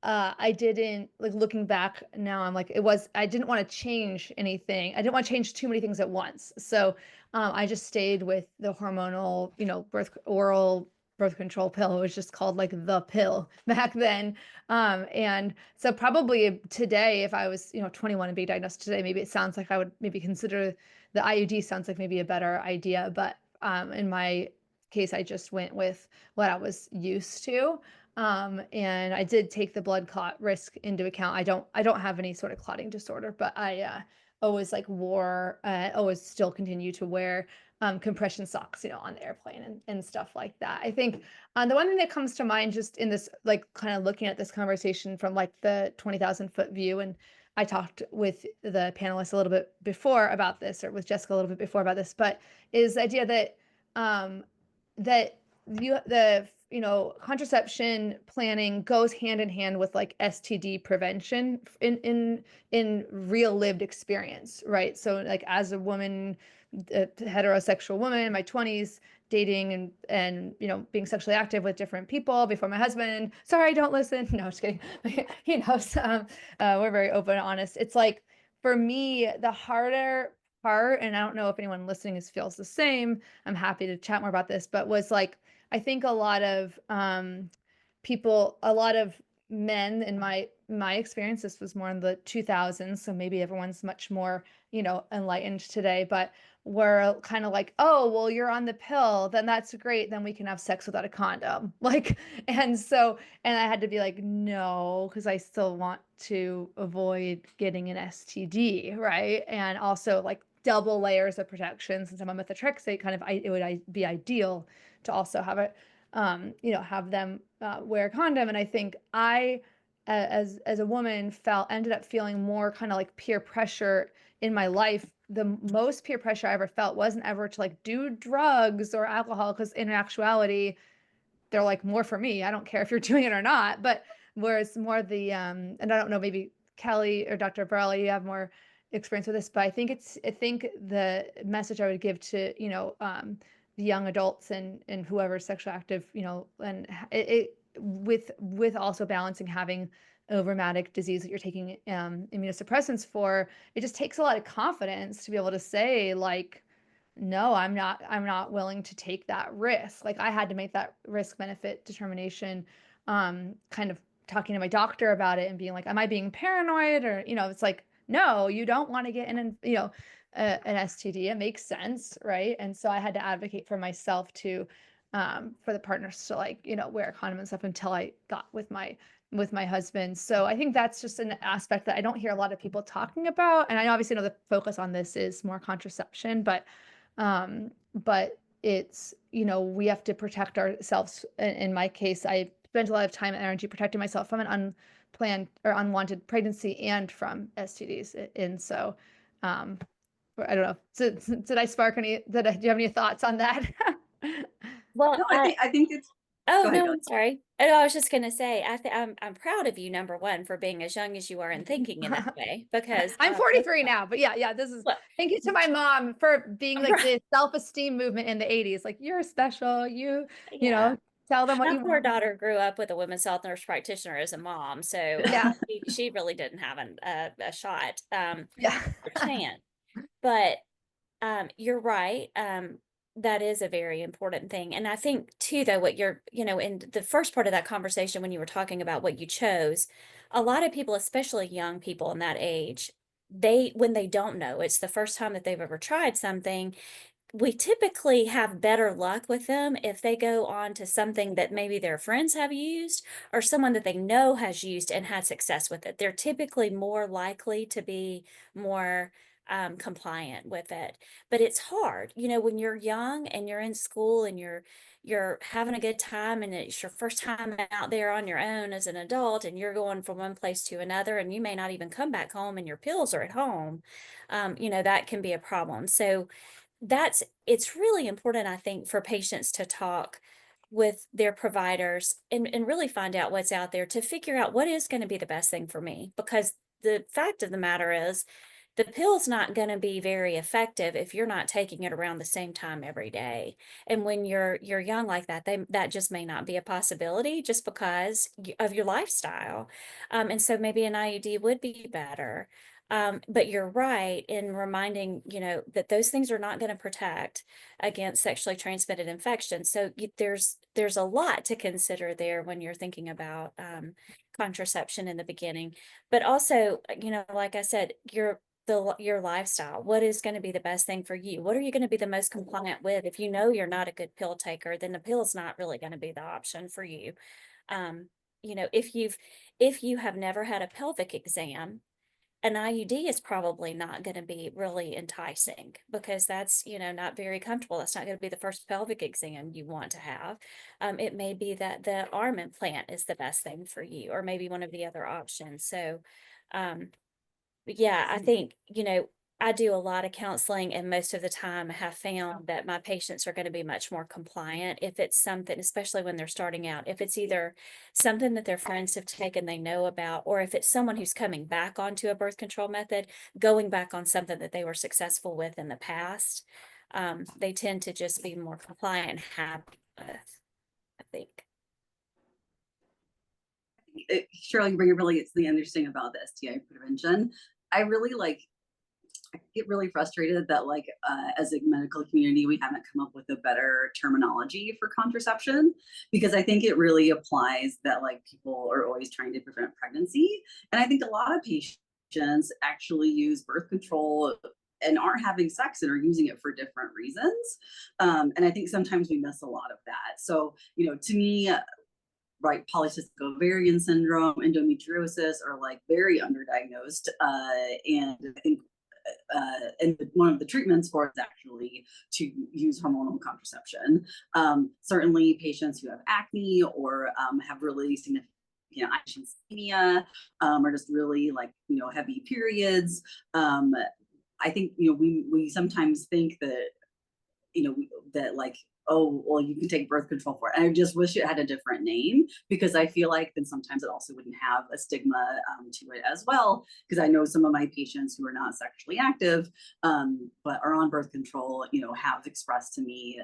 Speaker 4: I didn't, like, looking back now, I'm like, I didn't want to change anything. I didn't want to change too many things at once. So I just stayed with the hormonal, you know, oral birth control pill. It was just called like the pill back then. And so probably today, if I was, you know, 21 and being diagnosed today, maybe it sounds like I would maybe consider the IUD sounds like maybe a better idea. But in my case, I just went with what I was used to. And I did take the blood clot risk into account. I don't have any sort of clotting disorder, but I always always still continue to wear compression socks, you know, on the airplane and stuff like that. I think the one thing that comes to mind just in this, like, kind of looking at this conversation from like the 20,000-foot view, and I talked with the panelists a little bit before about this, or with Jessica a little bit before about this, but is the idea that that you know, contraception planning goes hand in hand with like STD prevention in real lived experience, right? So like as a woman, a heterosexual woman in my 20s, dating and you know, being sexually active with different people before my husband. Sorry, don't listen. No, just kidding. He knows. We're very open and honest. It's like, for me, the harder part, and I don't know if anyone listening feels the same, I'm happy to chat more about this, but was like, I think a lot of a lot of men in my experience, this was more in the 2000s, so maybe everyone's much more, you know, enlightened today, but were kind of like, oh, well, you're on the pill, then that's great, then we can have sex without a condom. Like, and I had to be like, no, because I still want to avoid getting an STD, right? And also like double layers of protection, since I'm on methotrexate, kind of it would be ideal to also have it, you know, have them wear a condom. And I think as a woman, ended up feeling more kind of like peer pressure in my life. The most peer pressure I ever felt wasn't ever to like do drugs or alcohol, because in actuality, they're like more for me. I don't care if you're doing it or not. But whereas more and I don't know, maybe Kelly or Dr. Barella, you have more experience with this, but I think the message I would give to, you know, the young adults and whoever's sexually active, you know, and with also balancing having a rheumatic disease that you're taking immunosuppressants for, it just takes a lot of confidence to be able to say like, no, I'm not willing to take that risk. Like, I had to make that risk benefit determination, kind of talking to my doctor about it and being like, am I being paranoid? Or, you know, it's like, no, you don't want to get in, and, you know, an STD. It makes sense, right? And so I had to advocate for myself to, for the partners to like, wear a condom and stuff until I got with my husband. So I think that's just an aspect that I don't hear a lot of people talking about. And I obviously know the focus on this is more contraception, but it's, we have to protect ourselves. In my case, I spent a lot of time and energy protecting myself from an unplanned or unwanted pregnancy and from STDs. And so, I don't know. Did I spark any, do you have any thoughts on that?
Speaker 2: Well,
Speaker 3: No, I think it's,
Speaker 2: oh
Speaker 3: go ahead,
Speaker 2: no,
Speaker 3: go
Speaker 2: I'm sorry. Oh, I was just gonna say, I'm proud of you, number one, for being as young as you are and thinking in that way, because
Speaker 4: I'm 43 now, but yeah, this is,
Speaker 2: well,
Speaker 4: thank you to my mom for being like
Speaker 2: right,
Speaker 4: the self-esteem movement in the 80s. Like, you're special,
Speaker 2: yeah.
Speaker 4: tell them what
Speaker 2: My
Speaker 4: you
Speaker 2: poor
Speaker 4: want.
Speaker 2: daughter grew up with a women's health nurse practitioner as a mom, so
Speaker 4: Yeah.
Speaker 2: she really didn't have a shot,
Speaker 4: Yeah.
Speaker 2: or chance. But you're right. That is a very important thing. And I think too, though, what you're, in the first part of that conversation, when you were talking about what you chose, a lot of people, especially young people in that age, when they don't know, it's the first time that they've ever tried something, we typically have better luck with them if they go on to something that maybe their friends have used or someone that they know has used and had success with it. They're typically more likely to be more compliant with it. But it's hard, when you're young and you're in school and you're having a good time and it's your first time out there on your own as an adult and you're going from one place to another and you may not even come back home and your pills are at home. That can be a problem. So it's really important, I think, for patients to talk with their providers and really find out what's out there to figure out what is going to be the best thing for me. Because the fact of the matter is, the pill's not going to be very effective if you're not taking it around the same time every day. And when you're young like that, that just may not be a possibility just because of your lifestyle. And so maybe an IUD would be better. But you're right in reminding, that those things are not going to protect against sexually transmitted infections. So there's a lot to consider there when you're thinking about contraception in the beginning. But also, like I said, your lifestyle. What is going to be the best thing for you? What are you going to be the most compliant with? If you know you're not a good pill taker, then the pill is not really going to be the option for you. Um, if you have never had a pelvic exam, an IUD is probably not going to be really enticing because that's, not very comfortable. That's not going to be the first pelvic exam you want to have. It may be that the arm implant is the best thing for you, or maybe one of the other options. So, yeah, I think, I do a lot of counseling, and most of the time I have found that my patients are going to be much more compliant if it's something, especially when they're starting out, if it's either something that their friends have taken they know about, or if it's someone who's coming back onto a birth control method, going back on something that they were successful with in the past. They tend to just be more compliant and happy with, I think.
Speaker 3: Cheryl, you bring it really, it's the interesting about the STI prevention. I get really frustrated that as a medical community, we haven't come up with a better terminology for contraception, because I think it really applies that people are always trying to prevent pregnancy. And I think a lot of patients actually use birth control and aren't having sex and are using it for different reasons. And I think sometimes we miss a lot of that. So, to me, right, polycystic ovarian syndrome, endometriosis are very underdiagnosed. And I think and one of the treatments for it is actually to use hormonal contraception. Certainly patients who have acne or have really significant anemia, or just really heavy periods. I think, we sometimes think that, that oh, well, you can take birth control for it. And I just wish it had a different name, because I feel like then sometimes it also wouldn't have a stigma to it as well. Because I know some of my patients who are not sexually active, but are on birth control, have expressed to me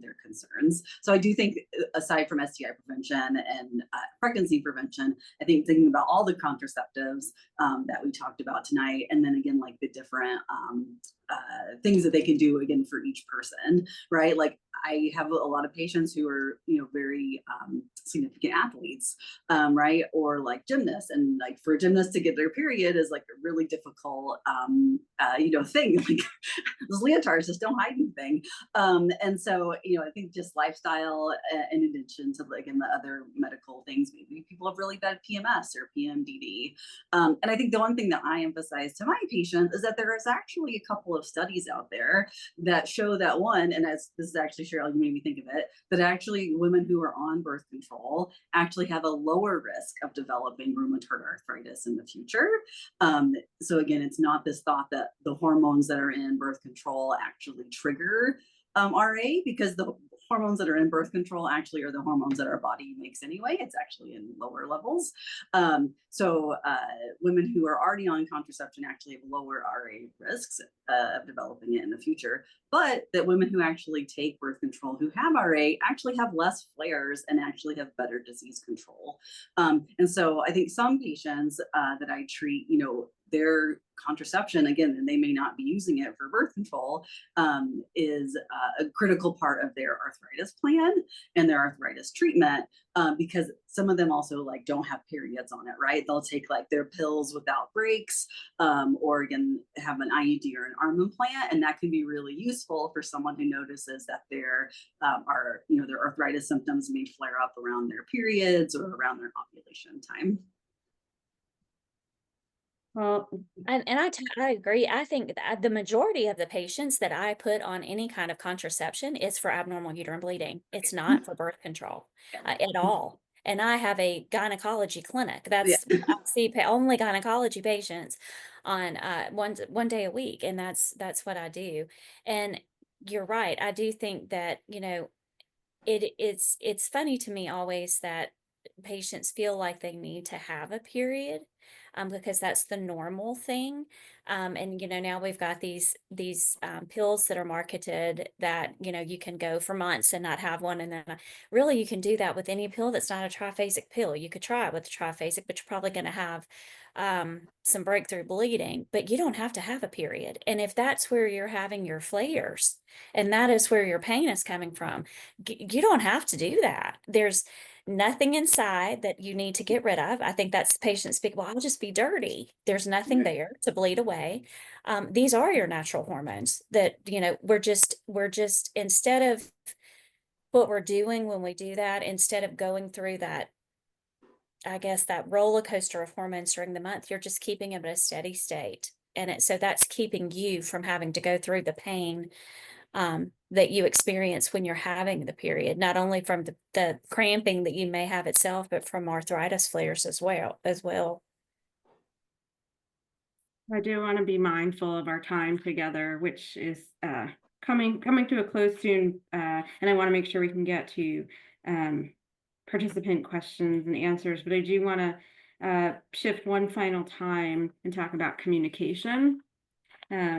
Speaker 3: their concerns. So I do think, aside from STI prevention and pregnancy prevention, I think thinking about all the contraceptives that we talked about tonight, and then again, the different things that they can do again for each person, right? I have a lot of patients who are, very significant athletes, right? Or like gymnasts, and like for gymnasts to get their period is like a really difficult, thing. Like those leotards just don't hide anything. And so, I think just lifestyle, in addition to like in the other medical things, maybe people have really bad PMS or PMDD. And I think the one thing that I emphasize to my patients is that there is actually a couple of studies out there that show that one, and as this is actually Cheryl, you made me think of it, that actually women who are on birth control actually have a lower risk of developing rheumatoid arthritis in the future. So again, it's not this thought that the hormones that are in birth control actually trigger RA, because the hormones that are in birth control actually are the hormones that our body makes anyway. It's actually in lower levels. So women who are already on contraception actually have lower RA risks of developing it in the future, but that women who actually take birth control who have RA actually have less flares and actually have better disease control. And so I think some patients that I treat, their contraception, again, and they may not be using it for birth control, is a critical part of their arthritis plan and their arthritis treatment, because some of them also like don't have periods on it, right? They'll take like their pills without breaks, or again, have an IUD or an arm implant, and that can be really useful for someone who notices that their arthritis symptoms may flare up around their periods or around their ovulation time.
Speaker 1: Well,
Speaker 2: And I agree. I think that the majority of the patients that I put on any kind of contraception is for abnormal uterine bleeding. It's not for birth control at all. And I have a gynecology clinic.
Speaker 3: Yeah.
Speaker 2: I see only gynecology patients on one day a week, and that's what I do. And you're right. I do think that, it's funny to me always that patients feel like they need to have a period, because that's the normal thing. And now we've got these pills that are marketed that you can go for months and not have one, and then really you can do that with any pill that's not a triphasic pill. You could try it with a triphasic, but you're probably going to have some breakthrough bleeding, but you don't have to have a period. And if that's where you're having your flares and that is where your pain is coming from, you don't have to do that. There's nothing inside that you need to get rid of. I think that's patients speak, well, I'll just be dirty. There's nothing there to bleed away. These are your natural hormones that, we're just, instead of what we're doing when we do that, instead of going through that, I guess, that roller coaster of hormones during the month, you're just keeping them at a steady state. And so that's keeping you from having to go through the pain that you experience when you're having the period, not only from the cramping that you may have itself, but from arthritis flares as well.
Speaker 1: I do want to be mindful of our time together, which is coming to a close soon, and I want to make sure we can get to participant questions and answers. But I do want to shift one final time and talk about communication.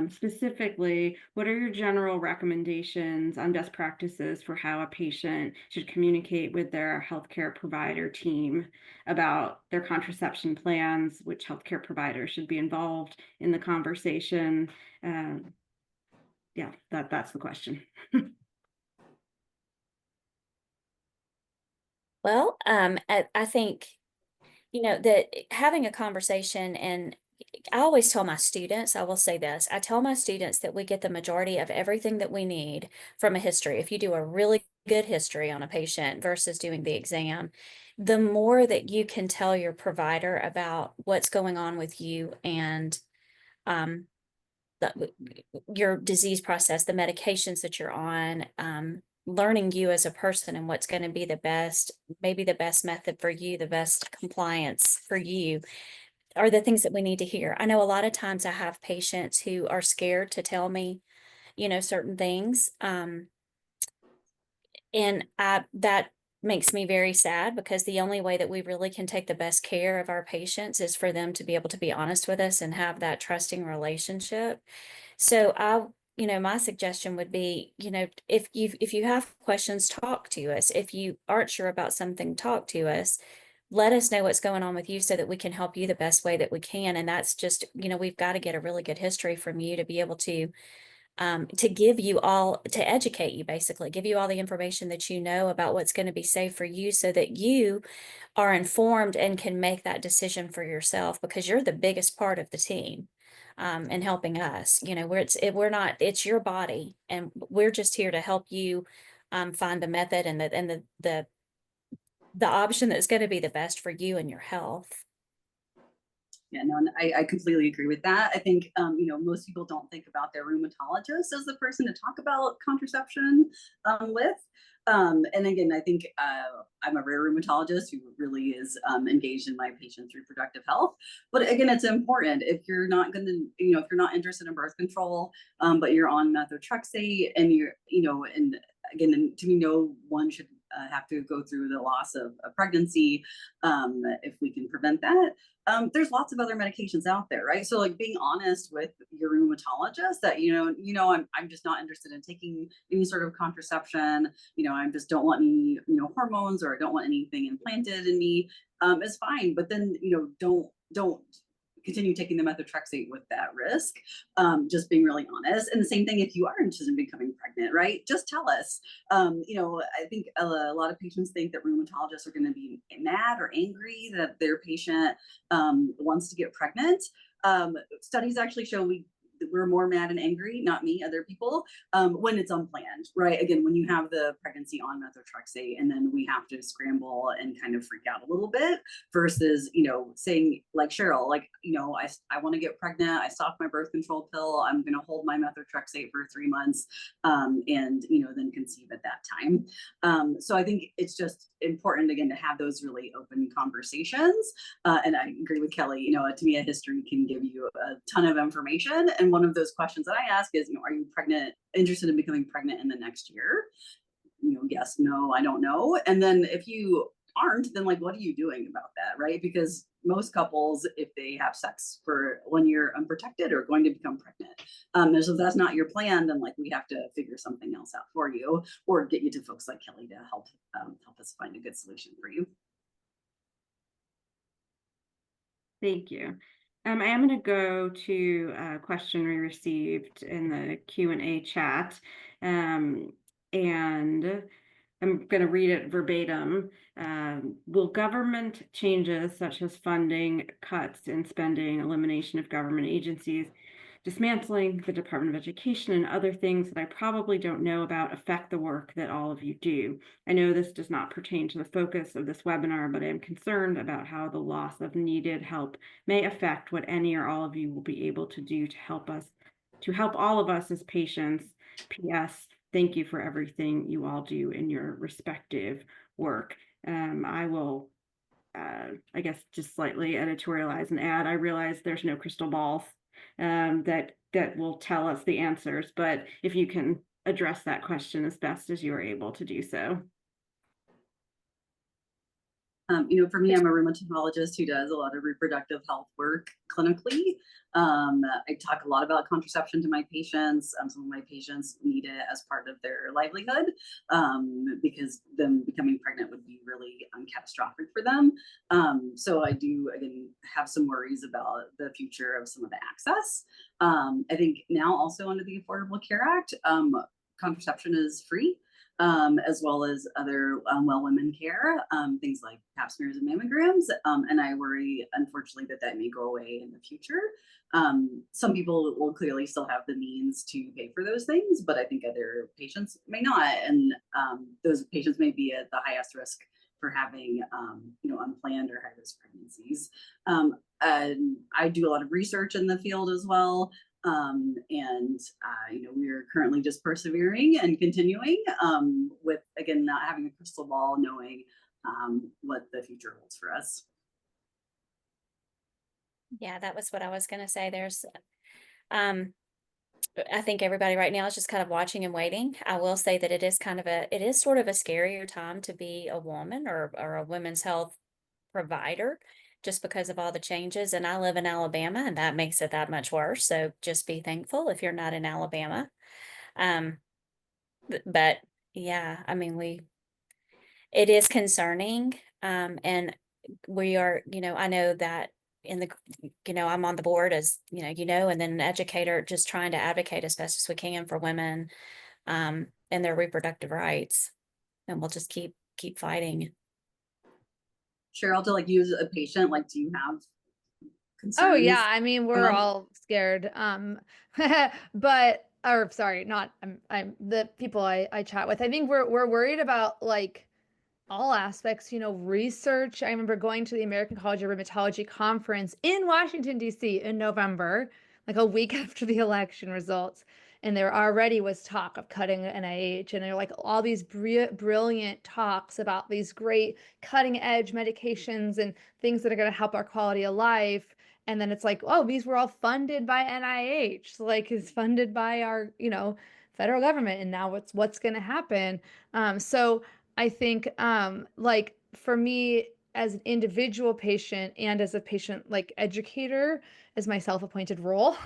Speaker 1: Specifically, what are your general recommendations on best practices for how a patient should communicate with their healthcare provider team about their contraception plans, which healthcare providers should be involved in the conversation? Yeah, that's the question.
Speaker 2: Well, I think, that having a conversation, and I always tell my students, I will say this, I tell my students that we get the majority of everything that we need from a history. If you do a really good history on a patient versus doing the exam, the more that you can tell your provider about what's going on with you and your disease process, the medications that you're on, learning you as a person and what's going to be the best, maybe the best method for you, the best compliance for you, are the things that we need to hear. I know a lot of times I have patients who are scared to tell me, certain things. And that makes me very sad, because the only way that we really can take the best care of our patients is for them to be able to be honest with us and have that trusting relationship. So my suggestion would be, if you have questions, talk to us. If you aren't sure about something, talk to us. Let us know what's going on with you so that we can help you the best way that we can. And that's just, we've got to get a really good history from you to be able to to give you all, to educate you, basically, give you all the information that you know about what's going to be safe for you so that you are informed and can make that decision for yourself because you're the biggest part of the team. And helping us, we're not, it's your body and we're just here to help you find the method and the option that's going to be the best for you and your health.
Speaker 3: Yeah, no, and I completely agree with that. I think, most people don't think about their rheumatologist as the person to talk about contraception with. And again, I think I'm a rare rheumatologist who really is engaged in my patients' reproductive health. But again, it's important if you're not going to, if you're not interested in birth control, but you're on methotrexate and and again, to me, no one should have to go through the loss of a pregnancy if we can prevent that. There's lots of other medications out there, right? So like being honest with your rheumatologist that, I'm just not interested in taking any sort of contraception. I just don't want any, hormones or I don't want anything implanted in me is fine. But then, don't continue taking the methotrexate with that risk. Just being really honest. And the same thing if you are interested in becoming pregnant, right? Just tell us. I think a lot of patients think that rheumatologists are going to be mad or angry that their patient wants to get pregnant. Studies actually show we're more mad and angry, not me, other people, when it's unplanned, right? Again, when you have the pregnancy on methotrexate and then we have to scramble and kind of freak out a little bit versus, saying like Cheryl, like, I want to get pregnant. I stopped my birth control pill. I'm going to hold my methotrexate for 3 months and, then conceive at that time. So I think it's just important, again, to have those really open conversations. And I agree with Kelly, to me, a history can give you a ton of information. And one of those questions that I ask is, are you interested in becoming pregnant in the next year? Yes, no, I don't know. And then if you aren't, then like, what are you doing about that, right? Because most couples, if they have sex for 1 year unprotected, are going to become pregnant. And so if that's not your plan, then like we have to figure something else out for you or get you to folks like Kelly to help us find a good solution for you.
Speaker 1: Thank you. I am going to go to a question we received in the Q&A chat. And I'm going to read it verbatim. Will government changes such as funding cuts in spending, elimination of government agencies, dismantling the Department of Education, and other things that I probably don't know about affect the work that all of you do? I know this does not pertain to the focus of this webinar, but I am concerned about how the loss of needed help may affect what any or all of you will be able to do to help all of us as patients. P.S. Thank you for everything you all do in your respective work. I will, I guess, just slightly editorialize and add, I realize there's no crystal balls that will tell us the answers, but if you can address that question as best as you are able to do so.
Speaker 3: For me, I'm a rheumatologist who does a lot of reproductive health work clinically. I talk a lot about contraception to my patients. Some of my patients need it as part of their livelihood because them becoming pregnant would be really catastrophic for them. So I do, again, have some worries about the future of some of the access. I think now also under the Affordable Care Act, contraception is free. As well as other well women care, things like pap smears and mammograms. And I worry, unfortunately, that may go away in the future. Some people will clearly still have the means to pay for those things, but I think other patients may not. And those patients may be at the highest risk for having, unplanned or high-risk pregnancies. And I do a lot of research in the field as well. We are currently just persevering and continuing with, again, not having a crystal ball, knowing what the future holds for us.
Speaker 2: Yeah, that was what I was going to say. I think everybody right now is just kind of watching and waiting. I will say that it is sort of a scarier time to be a woman or a women's health provider, just because of all the changes. And I live in Alabama, and that makes it that much worse. So just be thankful if you're not in Alabama. But yeah, I mean, it is concerning. And we are, I know that in the, I'm on the board as, and then an educator, just trying to advocate as best as we can for women, and their reproductive rights. And we'll just keep fighting.
Speaker 3: Cheryl, to like use a patient, like, do you have
Speaker 4: Oh yeah,
Speaker 3: concerns?
Speaker 4: I mean, we're all scared. But or sorry, not I'm the people I chat with. I think we're worried about like all aspects, research. I remember going to the American College of Rheumatology conference in Washington, D.C. in November, like a week after the election results. And there already was talk of cutting NIH, and there were like all these brilliant talks about these great cutting edge medications and things that are going to help our quality of life. And then it's like, oh, these were all funded by NIH, so like is funded by our, federal government. And now what's going to happen? So I think like for me as an individual patient and as a patient like educator is my self-appointed role.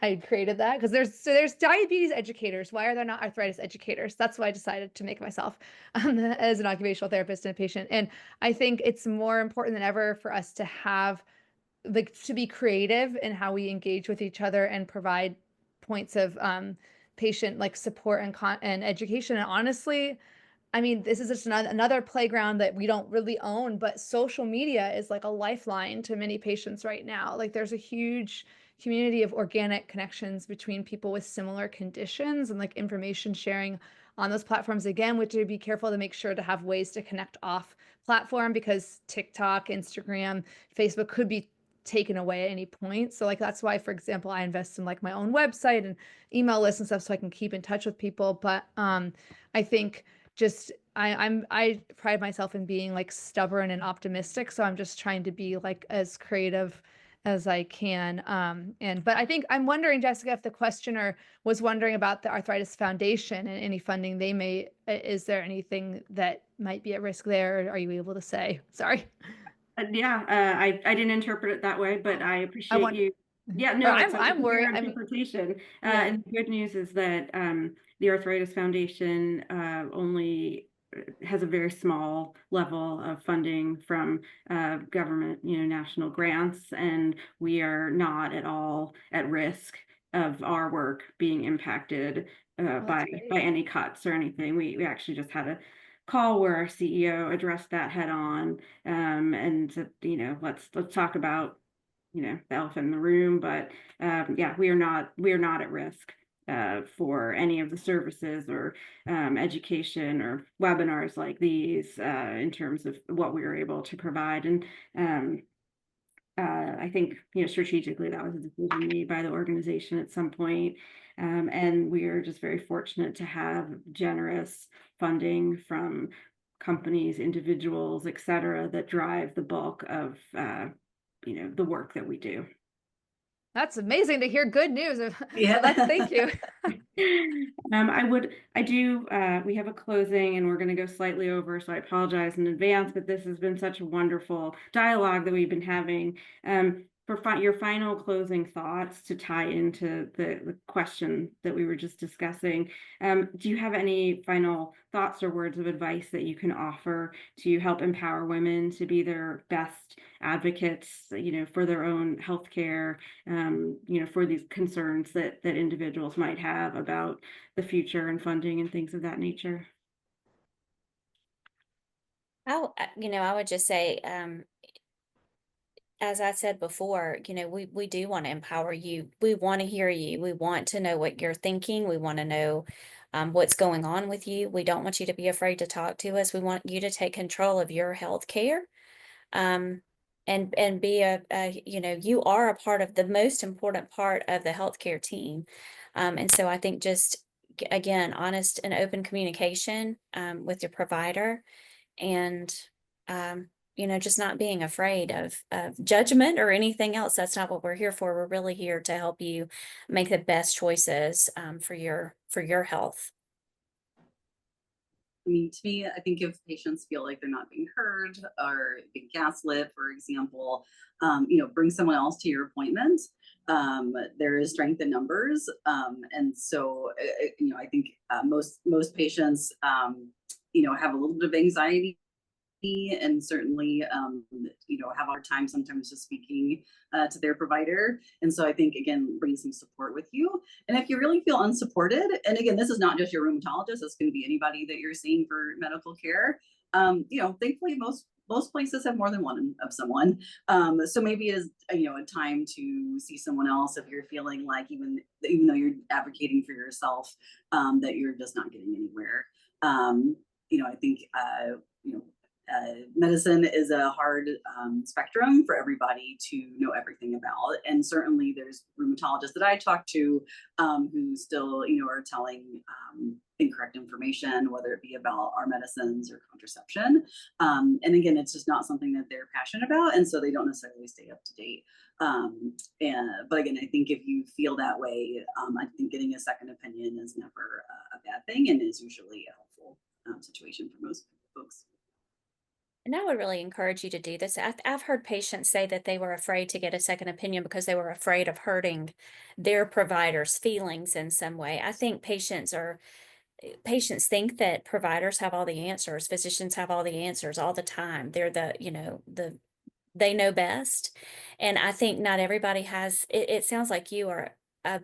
Speaker 4: I created that because there's diabetes educators. Why are there not arthritis educators? That's why I decided to make myself as an occupational therapist and a patient. And I think it's more important than ever for us to have like to be creative in how we engage with each other and provide points of patient like support and education. And honestly, I mean, this is just another playground that we don't really own, but social media is like a lifeline to many patients right now. Like there's a huge community of organic connections between people with similar conditions and like information sharing on those platforms. Again, we have to be careful to make sure to have ways to connect off platform because TikTok, Instagram, Facebook could be taken away at any point. So like that's why, for example, I invest in like my own website and email list and stuff so I can keep in touch with people. But I think just I pride myself in being like stubborn and optimistic. So I'm just trying to be like as creative as I can. But I think I'm wondering, Jessica, if the questioner was wondering about the Arthritis Foundation and any funding they may, is there anything that might be at risk there? Are you able to say? Sorry.
Speaker 1: Yeah, I didn't interpret it that way, but I appreciate
Speaker 4: want-
Speaker 1: you. Yeah,
Speaker 4: Or
Speaker 1: no, it's a
Speaker 4: I'm
Speaker 1: fair
Speaker 4: worried.
Speaker 1: interpretation.
Speaker 4: Yeah.
Speaker 1: And the good news is that the Arthritis Foundation only has a very small level of funding from government, national grants, and we are not at all at risk of our work being impacted by any cuts or anything. We actually just had a call where our CEO addressed that head on, and said, let's talk about, the elephant in the room. But yeah, we are not at risk for any of the services or education or webinars like these in terms of what we were able to provide. And I think, strategically that was a decision made by the organization at some point. And we are just very fortunate to have generous funding from companies, individuals, et cetera, that drive the bulk of, the work that we do.
Speaker 4: That's amazing to hear good news.
Speaker 3: Yeah.
Speaker 4: Thank you.
Speaker 1: We have a closing and we're going to go slightly over, so I apologize in advance, but this has been such a wonderful dialogue that we've been having. For your final closing thoughts to tie into the question that we were just discussing, do you have any final thoughts or words of advice that you can offer to help empower women to be their best advocates, for their own healthcare, for these concerns that individuals might have about the future and funding and things of that nature?
Speaker 2: I would just say, as I said before, we do want to empower you. We want to hear you. We want to know what you're thinking. We want to know what's going on with you. We don't want you to be afraid to talk to us. We want you to take control of your health care. And be you are a part of the most important part of the healthcare team. And so I think just, again, honest and open communication with your provider, and just not being afraid of judgment or anything else. That's not what we're here for. We're really here to help you make the best choices for your health.
Speaker 3: I mean, to me, I think if patients feel like they're not being heard or being gaslit, for example, bring someone else to your appointment. There is strength in numbers. And so, I think most patients, have a little bit of anxiety and certainly, have a hard time sometimes just speaking to their provider. And so I think, again, bring some support with you. And if you really feel unsupported, and again, this is not just your rheumatologist, it's going to be anybody that you're seeing for medical care. Thankfully, most places have more than one of someone. So maybe is a time to see someone else if you're feeling like even though you're advocating for yourself, that you're just not getting anywhere. I think medicine is a hard spectrum for everybody to know everything about. And certainly there's rheumatologists that I talk to who still, are telling incorrect information, whether it be about our medicines or contraception. And again, it's just not something that they're passionate about. And so they don't necessarily stay up to date. But again, I think if you feel that way, I think getting a second opinion is never a bad thing and is usually a helpful situation for most folks.
Speaker 2: And I would really encourage you to do this. I've heard patients say that they were afraid to get a second opinion because they were afraid of hurting their provider's feelings in some way. I think patients think that providers have all the answers, physicians have all the answers all the time. They're they know best. And I think not everybody has, it sounds like you are a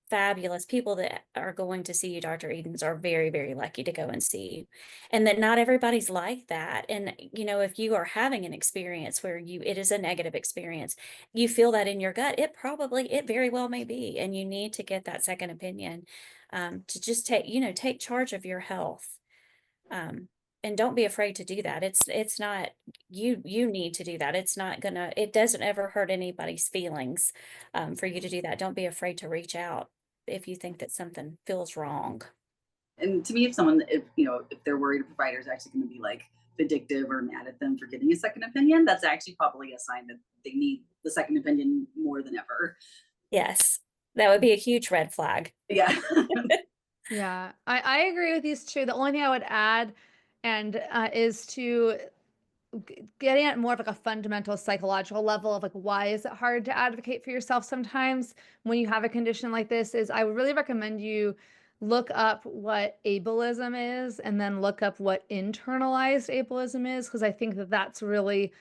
Speaker 2: fabulous people that are going to see you, Dr. Edens, are very, very lucky to go and see you. And that not everybody's like that. And, if you are having an experience where it is a negative experience, you feel that in your gut, it very well may be. And you need to get that second opinion to just take charge of your health. And don't be afraid to do that. It's not, you need to do that. It doesn't ever hurt anybody's feelings for you to do that. Don't be afraid to reach out if you think that something feels wrong.
Speaker 3: And to me, if they're worried a provider is actually going to be like vindictive or mad at them for getting a second opinion, that's actually probably a sign that they need the second opinion more than ever.
Speaker 2: Yes, that would be a huge red flag.
Speaker 3: Yeah.
Speaker 4: Yeah, I agree with these two. The only thing I would add is to getting at more of like a fundamental psychological level of like why is it hard to advocate for yourself sometimes when you have a condition like this is I would really recommend you look up what ableism is and then look up what internalized ableism is because I think that that's really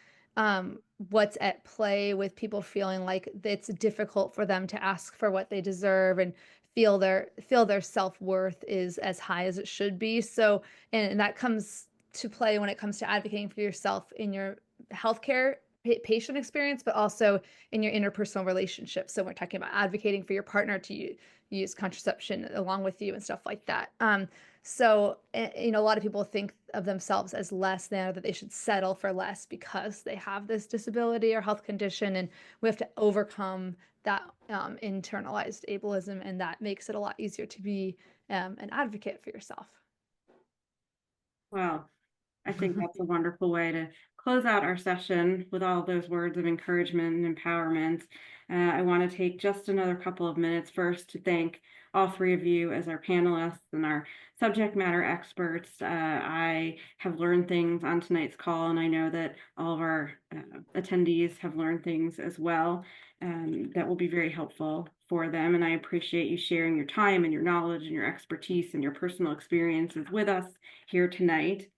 Speaker 4: what's at play with people feeling like it's difficult for them to ask for what they deserve and feel their self-worth is as high as it should be. So and that comes to play when it comes to advocating for yourself in your healthcare patient experience, but also in your interpersonal relationships. So we're talking about advocating for your partner to use contraception along with you and stuff like that. So, a lot of people think of themselves as less than, or that they should settle for less because they have this disability or health condition. And we have to overcome that internalized ableism. And that makes it a lot easier to be an advocate for yourself.
Speaker 1: Wow. I think that's a wonderful way to close out our session with all those words of encouragement and empowerment. I want to take just another couple of minutes first to thank all three of you as our panelists and our subject matter experts. I have learned things on tonight's call, and I know that all of our attendees have learned things as well that will be very helpful for them. And I appreciate you sharing your time and your knowledge and your expertise and your personal experiences with us here tonight.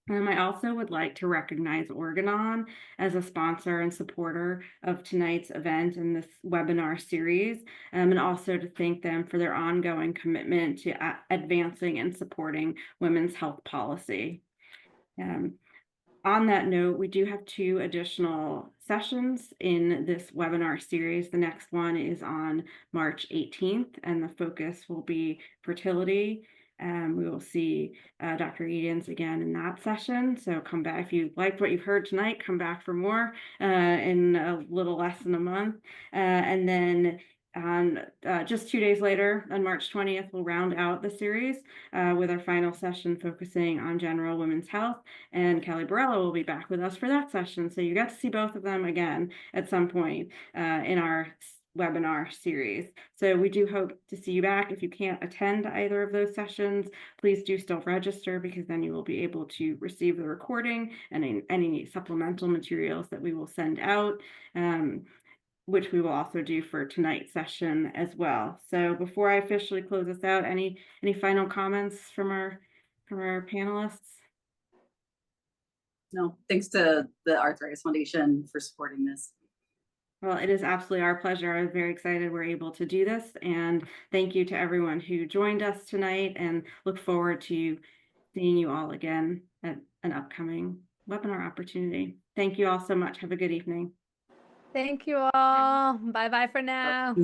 Speaker 1: I also would like to recognize Organon as a sponsor and supporter of tonight's event and this webinar series, and also to thank them for their ongoing commitment to advancing and supporting women's health policy. On that note, we do have 2 additional sessions in this webinar series. The next one is on March 18th, and the focus will be fertility. We will see Dr. Edens again in that session. So come back if you liked what you've heard tonight, come back for more in a little less than a month. And then on just 2 days later, on March 20th, we'll round out the series with our final session focusing on general women's health. And Kelly Borrello will be back with us for that session. So you got to see both of them again at some point in our webinar series. So we do hope to see you back. If you can't attend either of those sessions, please do still register because then you will be able to receive the recording and any supplemental materials that we will send out, which we will also do for tonight's session as well. So before I officially close this out, any final comments from our panelists?
Speaker 3: No, thanks to the Arthritis Foundation for supporting this.
Speaker 1: Well, it is absolutely our pleasure. I'm very excited we're able to do this. And thank you to everyone who joined us tonight, and look forward to seeing you all again at an upcoming webinar opportunity. Thank you all so much. Have a good evening.
Speaker 4: Thank you all. Bye bye for now.